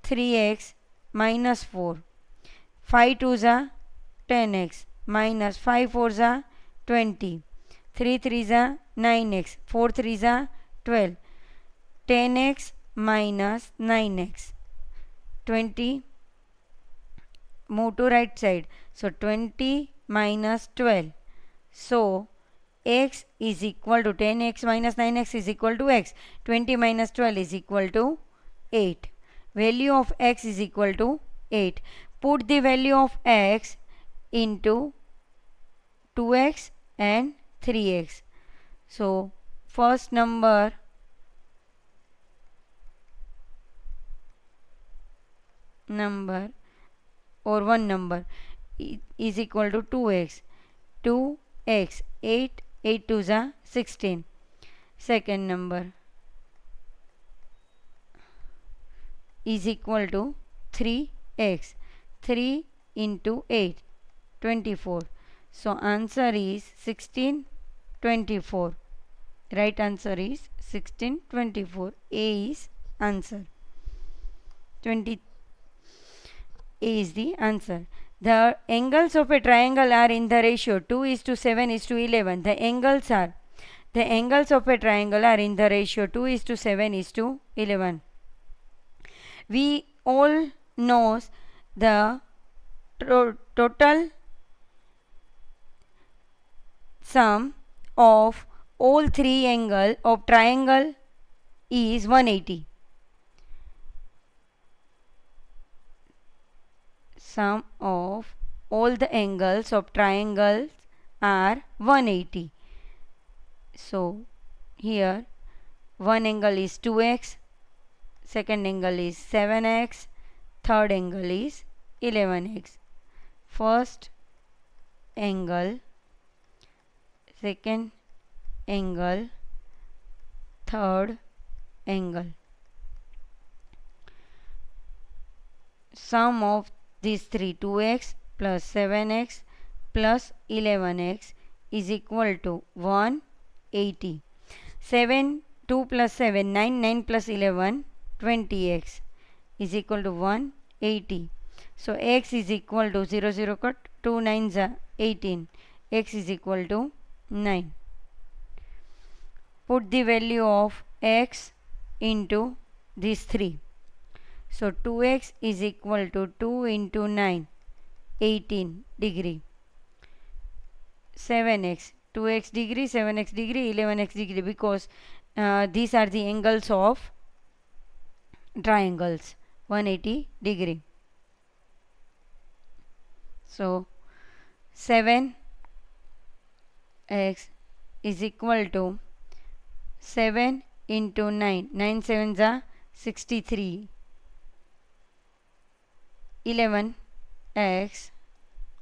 3x minus 4. 5 2s are 10x minus 5 4s are 20. 3 3s are 9x. 4 3s are 12. 10x minus 9x. 20. Move to right side. So 20 minus 12. So x is equal to 10x minus 9x is equal to x. 20 minus 12 is equal to 8. Value of x is equal to 8. Put the value of x into 2x and 3x. So first number or one number is equal to 2x. 2x, 8, 8 2s are 16. Second number is equal to 3x. 3 into 8, 24. So answer is 16, 24. Right answer is 16, 24. A is answer. 20. A is the answer. The angles of a triangle are in the ratio 2 is to 7 is to 11. The angles of a triangle are in the ratio 2 is to 7 is to 11. We all know the total sum of all three angles of triangle is 180. Sum of all the angles of triangles are 180. So here one angle is 2x, second angle is 7x, third angle is 11x. First angle, second angle, third angle. Sum of these three, 2x plus 7x plus 11x is equal to 180. 7, 2 plus 7, 9, 9 plus 11, 20x is equal to 180. 80. So x is equal to 0 0 cut 2 9s are 18. X is equal to 9. Put the value of x into these 3. So 2x is equal to 2 into 9, 18 degree. 7x, 2x degree, 7x degree, 11x degree, because these are the angles of triangles, 180 degree. So 7x is equal to 7 into 9, 9 sevens are 63. 11x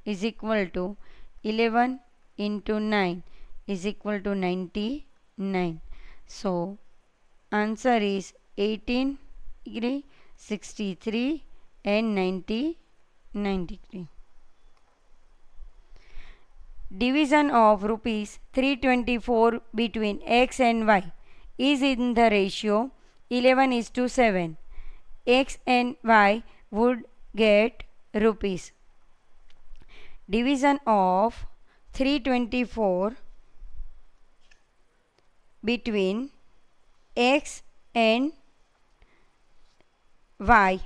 is equal to 11 into 9 is equal to 99. So answer is 18 degree, 63 and 99 degree. Division of rupees 324 between x and y is in the ratio 11:7. X and y would get rupees. Division of 324 between x and y.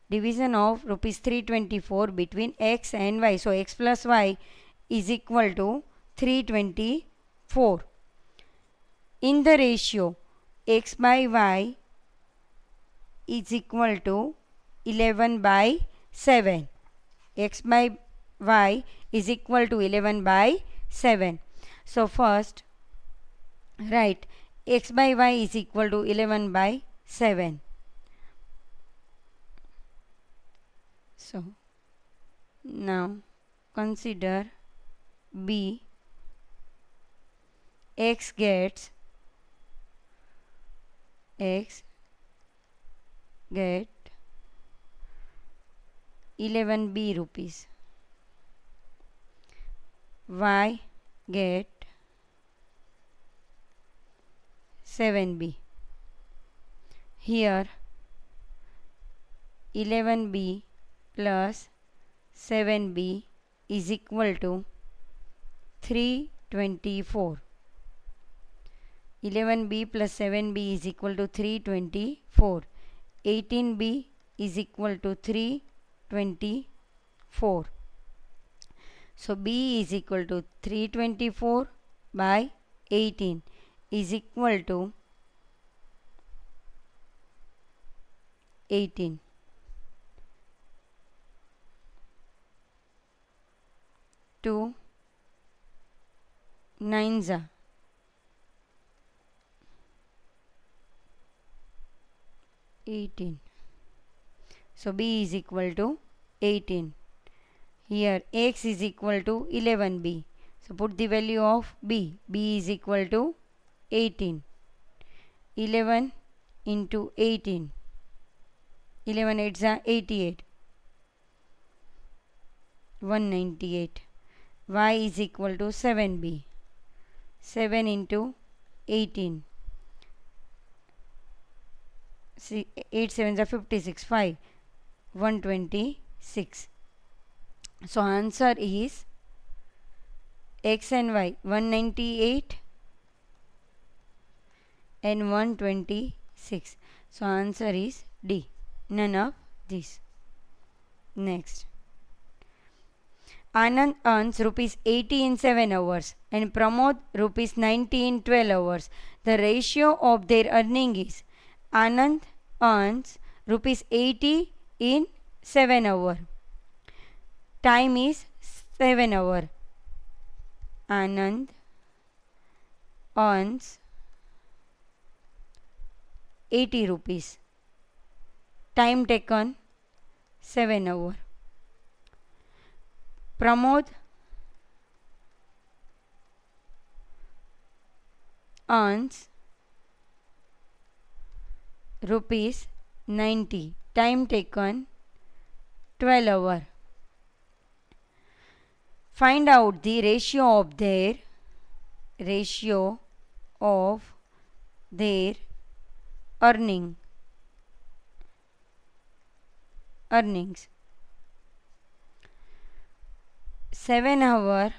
Division of rupees 324 between x and y. So x plus y is equal to 324. In the ratio x by y is equal to 11/7. X by y is equal to 11/7. So first write x by y is equal to 11/7. So now consider B. X get 11B rupees. Y get 7B. Here 11B plus 7B is equal to 324. 11B plus 7B is equal to 324. 18B is equal to 324. So B is equal to 324 by 18 is equal to 18. 2 9s are 18. So B is equal to 18. Here x is equal to 11b. So put the value of b. B is equal to 18. 11 into 18. 11 8s are 88. 198. Y is equal to 7b. 7 into 18. 8 sevens are 56. 5. 126. So answer is x and y 198 and 126. So answer is D. None of these. Next. Anand earns rupees 80 in 7 hours and Pramod rupees 90 in 12 hours. The ratio of their earning is Anand earns rupees 80 in 7 hours. Time is 7 hours. Anand earns 80 rupees. Time taken 7 hours. Pramod earns rupees 90. Time taken 12 hours. Find out the ratio of their earning earnings. 7 hour,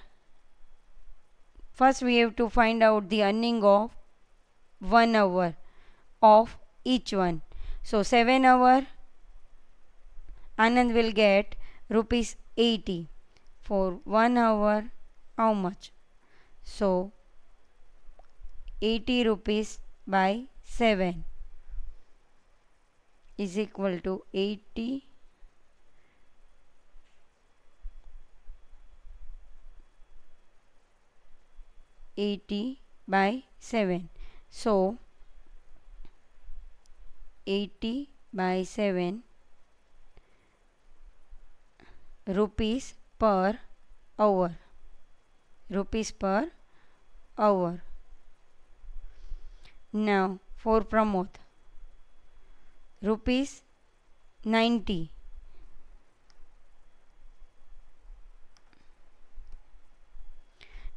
first we have to find out the earning of 1 hour of each one. So 7 hour, Anand will get rupees 80. For 1 hour, how much? So 80 rupees by 7 is equal to 80 by 7. So 80 by 7 rupees per hour. Rupees per hour. Now for Pramod, rupees 90.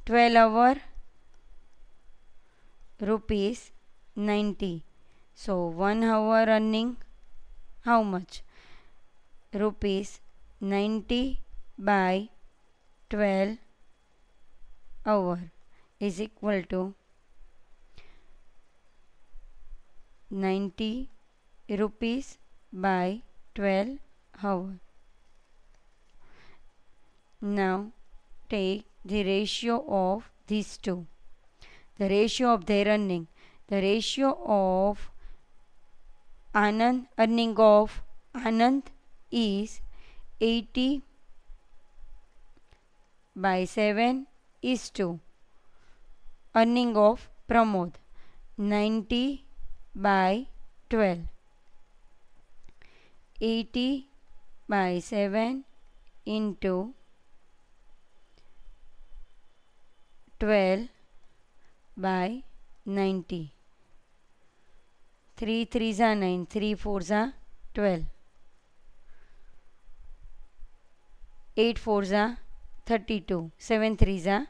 $12 rupees 90. So 1 hour earning how much? Rupees 90 by 12 hour is equal to 90 rupees by 12 hour. Now take the ratio of these two. The ratio of their earning. The ratio of Anand, earning of Anand is 80 by 7 is to earning of Pramod 90 by 12. 80 by 7 into 12 by 90. 3 3s are 9, 3 4s are 12. 8 4s are 32, 7 3s are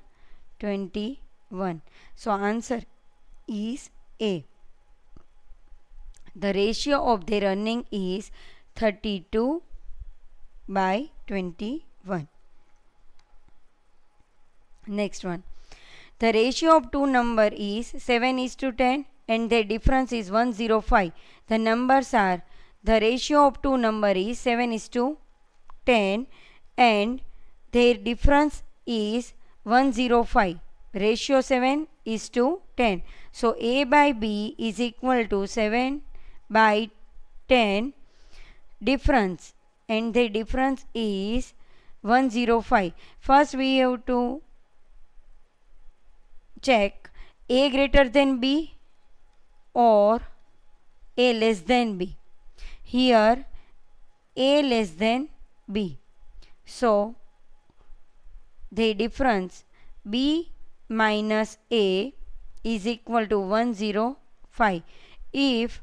21. So answer is A. The ratio of their earning is 32 by 21. Next one. The ratio of two numbers is 7:10 and their difference is 105. The numbers are, the ratio of two numbers is 7:10 and their difference is 105. Ratio 7:10. So A by B is equal to 7 by 10 difference, and the difference is 105. First we have to check A greater than B or A less than B. Here A less than B. So the difference B minus A is equal to 105. If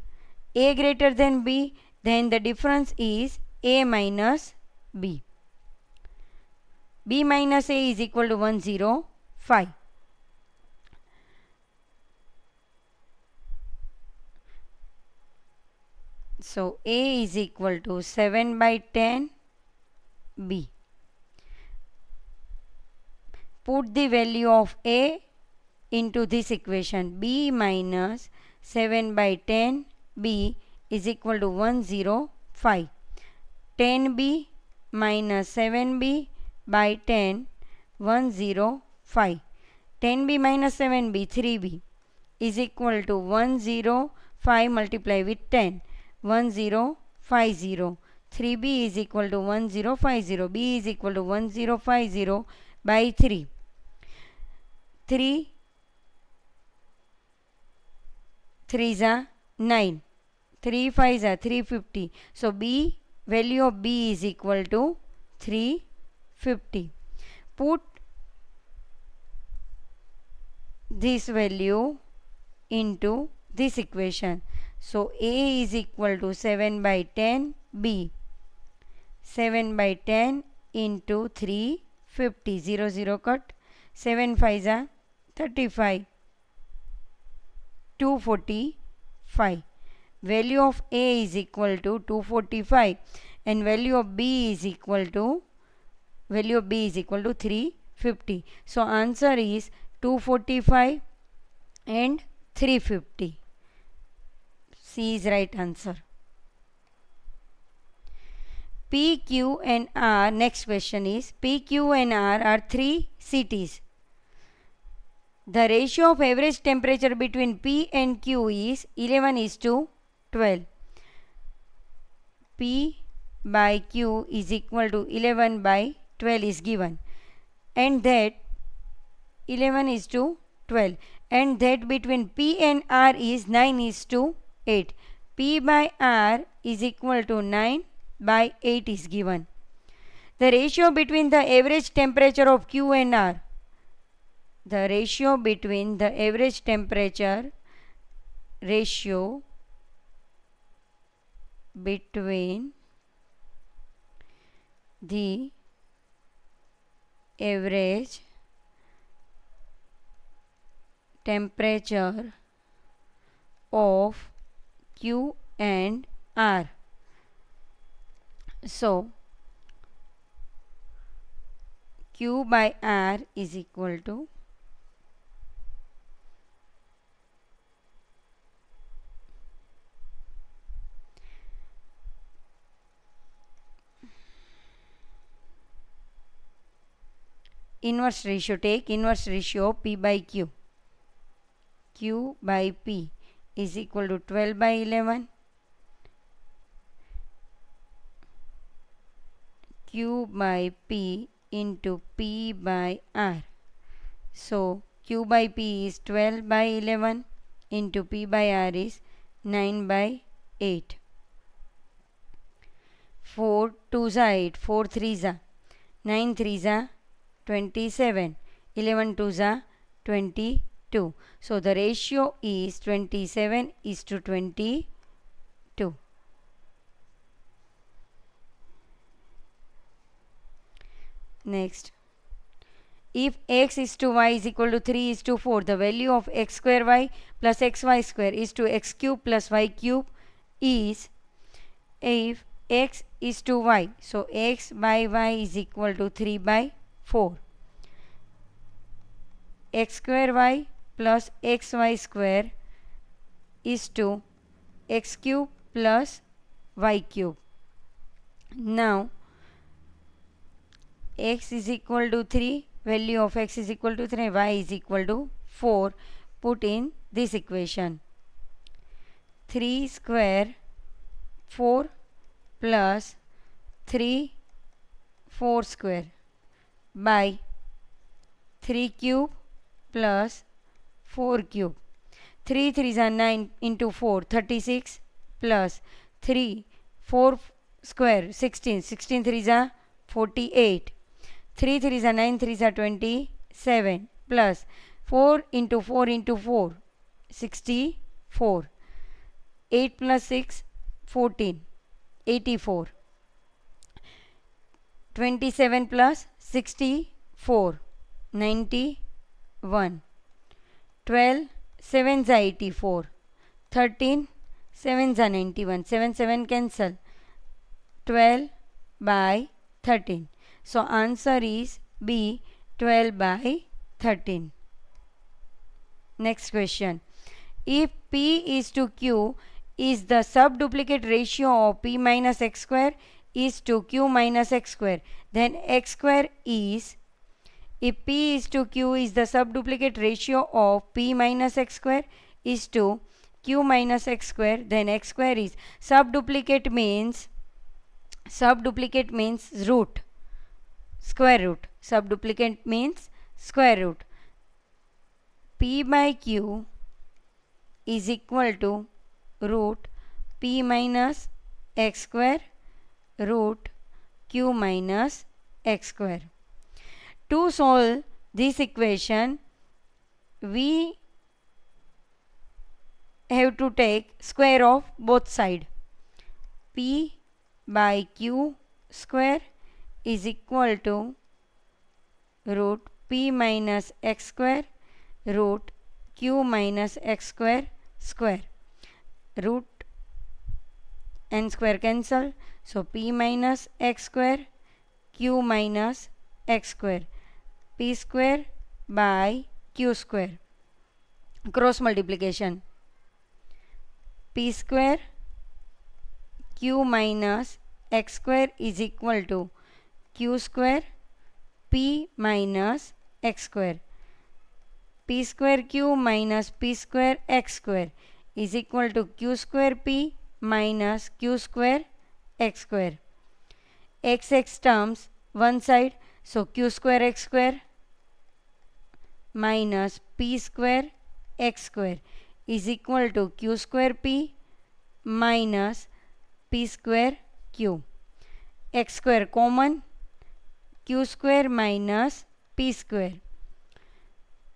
A greater than B, then the difference is A minus B. B minus A is equal to 105. So A is equal to 7 by 10 B. Put the value of A into this equation. B minus 7 by 10 B is equal to 105. 10B minus 7B by 10, 105. 10B minus 7B, 3B is equal to 105 multiply with 10, 1050. 3B is equal to 1050. B is equal to 1050 by 3. 3 3s are 9. 3 5s are 350. So B, value of B is equal to 350. Put this value into this equation. So A is equal to 7 by 10 B. 7 by 10 into 350. 0 0 cut. 7 5s are 35. 245. Value of A is equal to 245 and value of b is equal to 350. So answer is 245 and 350. C is right answer. P, Q and R. Next question is P, Q and R are three cities. The ratio of average temperature between P and Q is 11:12. P by Q is equal to 11/12 is given, and that 11:12, and that between P and R is 9:8. P by R is equal to 9/8 is given. The ratio between the average temperature of Q and R. The ratio between the average temperature between the average temperature of Q and R. So Q by R is equal to inverse ratio. Take inverse ratio of P by Q. Q by P is equal to 12/11. Q by P into P by R. So Q by P is 12/11 into P by R is 9/8. 4 2s are 8, 4 3s are 9 3s are 27, 11 2s are 22. So the ratio is 27:22. Next, if x is to y is equal to 3:4, the value of x square y plus xy square is to x cube plus y cube is, if x is to y, so x by y is equal to 3/4. X square y plus xy square is to x cube plus y cube. Now x is equal to 3, value of x is equal to 3, y is equal to 4. Put in this equation. 3 square 4 plus 3 4 square by 3 cube plus 4 cube. 3 3s are 9 into 4, 36 plus 3 4 square 16, 16 3s are 48. 3 3s are 9, 3s are 27 plus 4 into 4 into 4, 64. 8 plus 6, 14, 84. 27 plus 64, 91. 12 7s are 84. 13 7s are 91. 7 7 cancel. 12/13. So answer is B, 12/13. Next question. If P is to Q is the subduplicate ratio of P minus x square is to Q minus x square, then x square is, if P is to Q is the subduplicate ratio of P minus x square is to Q minus x square, then x square is, subduplicate means root, square root. Subduplicate means square root. P by Q is equal to root P minus x square root Q minus x square. To solve this equation, we have to take square of both sides. P by Q square is equal to root P minus x square root Q minus x square square. Root n square cancel. So p minus x square, q minus x square, p square by q square. Cross multiplication. P square q minus x square is equal to q square p minus x square. P square q minus p square x square is equal to q square p minus q square x square. X terms one side, so q square x square minus p square x square is equal to q square p minus p square q. X square common, q square minus p square.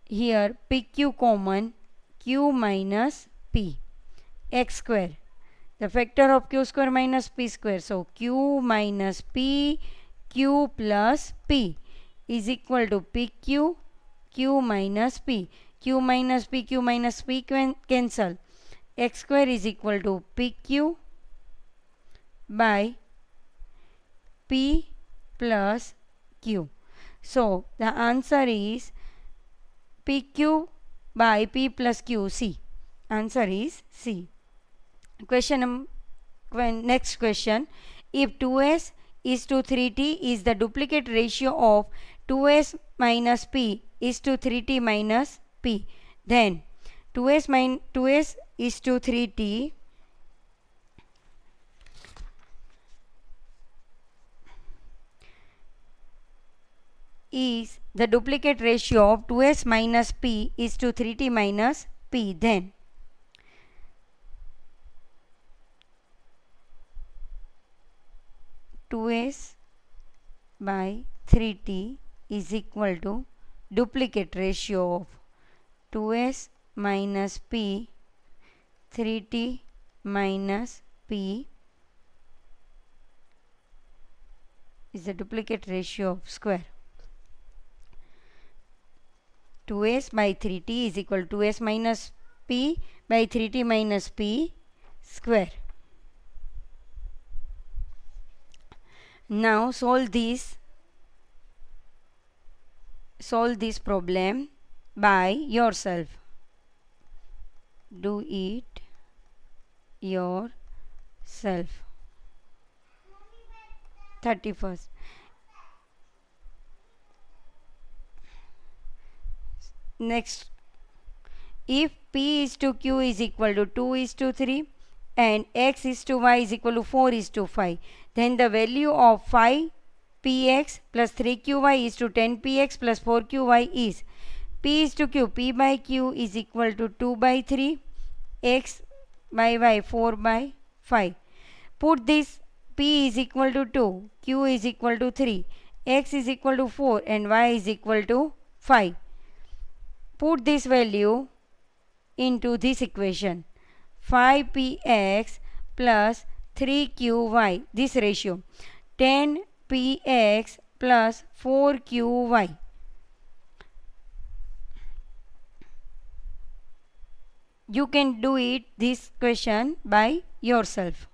Here pq common, q minus p. X square, the factor of q square minus p square. So q minus p, q plus p is equal to pq, q minus p. Q minus p, q minus p cancel. X square is equal to pq by p plus q. So the answer is pq by p plus q, C. Answer is C. Next question. If 2s is to 3t is the duplicate ratio of 2s minus p is to 3t minus p, then 2s is to 3t is the duplicate ratio of 2s minus p is to 3t minus p, then two s by 3t is equal to duplicate ratio of 2s minus p 3t minus p is the duplicate ratio of square. 2s by 3t is equal to 2s minus p by 3t minus p square. Now solve this problem by yourself. Do it yourself. 31st. Next, if p is to q is equal to 2 is to 3 and x is to y is equal to 4 is to 5, then the value of 5px plus 3qy is to 10px plus 4qy is p is to q, p by q is equal to 2 by 3, x by y 4 by 5. Put this p is equal to 2, q is equal to 3, x is equal to 4 and y is equal to 5. Put this value into this equation. 5px plus 3qy, this ratio. 10px plus 4qy. You can do it this question by yourself.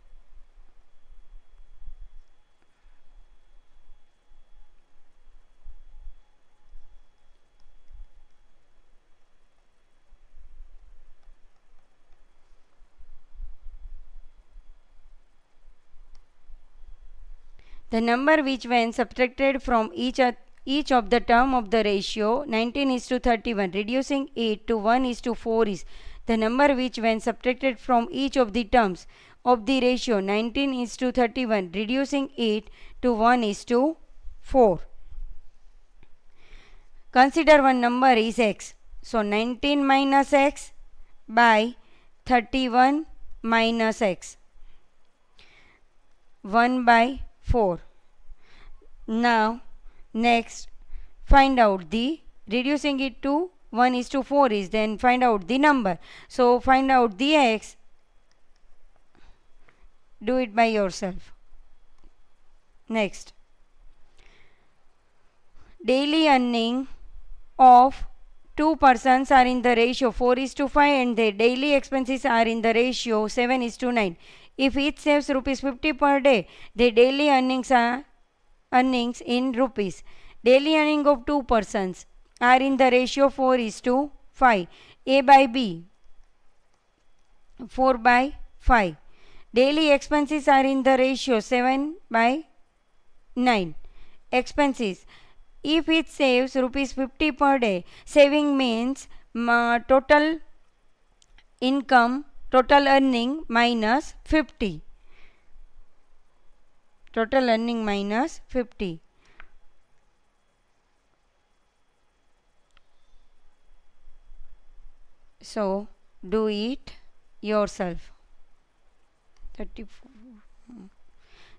The number which when subtracted from each of the term of the ratio 19 is to 31 reducing it to 1 is to 4 is the number which when subtracted from each of the terms of the ratio 19 is to 31 reducing it to 1 is to 4. Consider one number is x. So 19 minus x by 31 minus x. 1 by 4. Now next find out the reducing it to 1 is to 4 is, then find out the number. So find out the x. Do it by yourself. Next, daily earning of 2 persons are in the ratio 4:5 and their daily expenses are in the ratio 7:9. If each saves rupees 50 per day, their daily earnings are earnings in rupees. Daily earning of 2 persons are in the ratio 4:5. A by B 4 by 5. Daily expenses are in the ratio 7 by 9. Expenses. If it saves rupees 50 per day, saving means total income, total earning minus 50. Total earning minus 50. So, do it yourself. 34.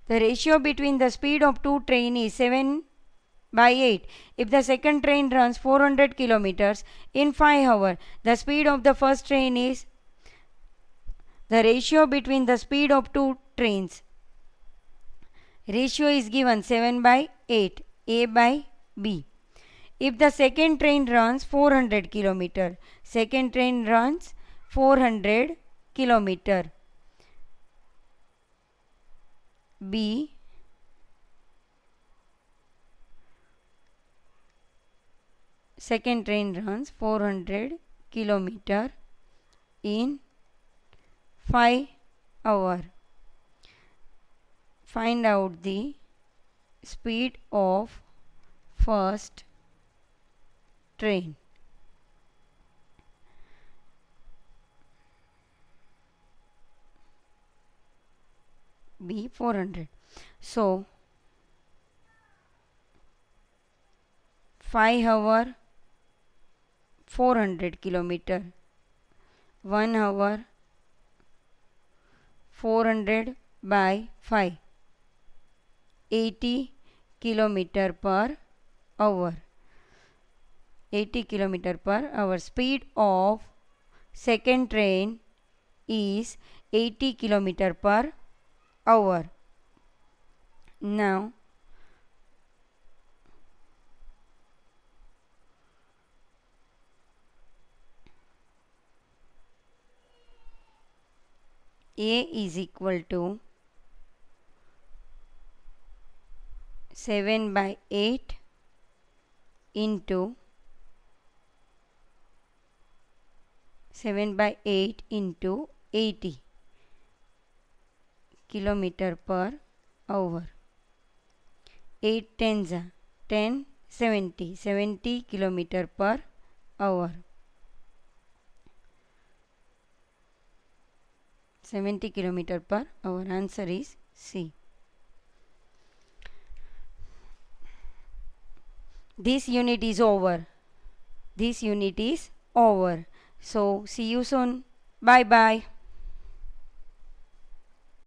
The ratio between the speed of two trains is 7 by 8. If the second train runs 400 kilometers in 5 hours, the speed of the first train is the ratio between the speed of two trains. Ratio is given 7 by 8, A by B. If the second train runs 400 kilometer, second train runs 400 kilometer. B second train runs 400 kilometer in 5 hours. Find out the speed of first train. B 400. So 5 hour 400 kilometer, 1 hour 400 by 5, 80 kilometer per hour. 80 kilometer per hour. Speed of second train is 80 kilometer per hour. Now A is equal to 7 by 8 into 7 by 8 into 80 kilometer per hour. 8 tens are 10, 70, 70 kilometer per hour. 70 kilometer per hour. Answer is C. This unit is over. This unit is over. So see you soon. Bye bye.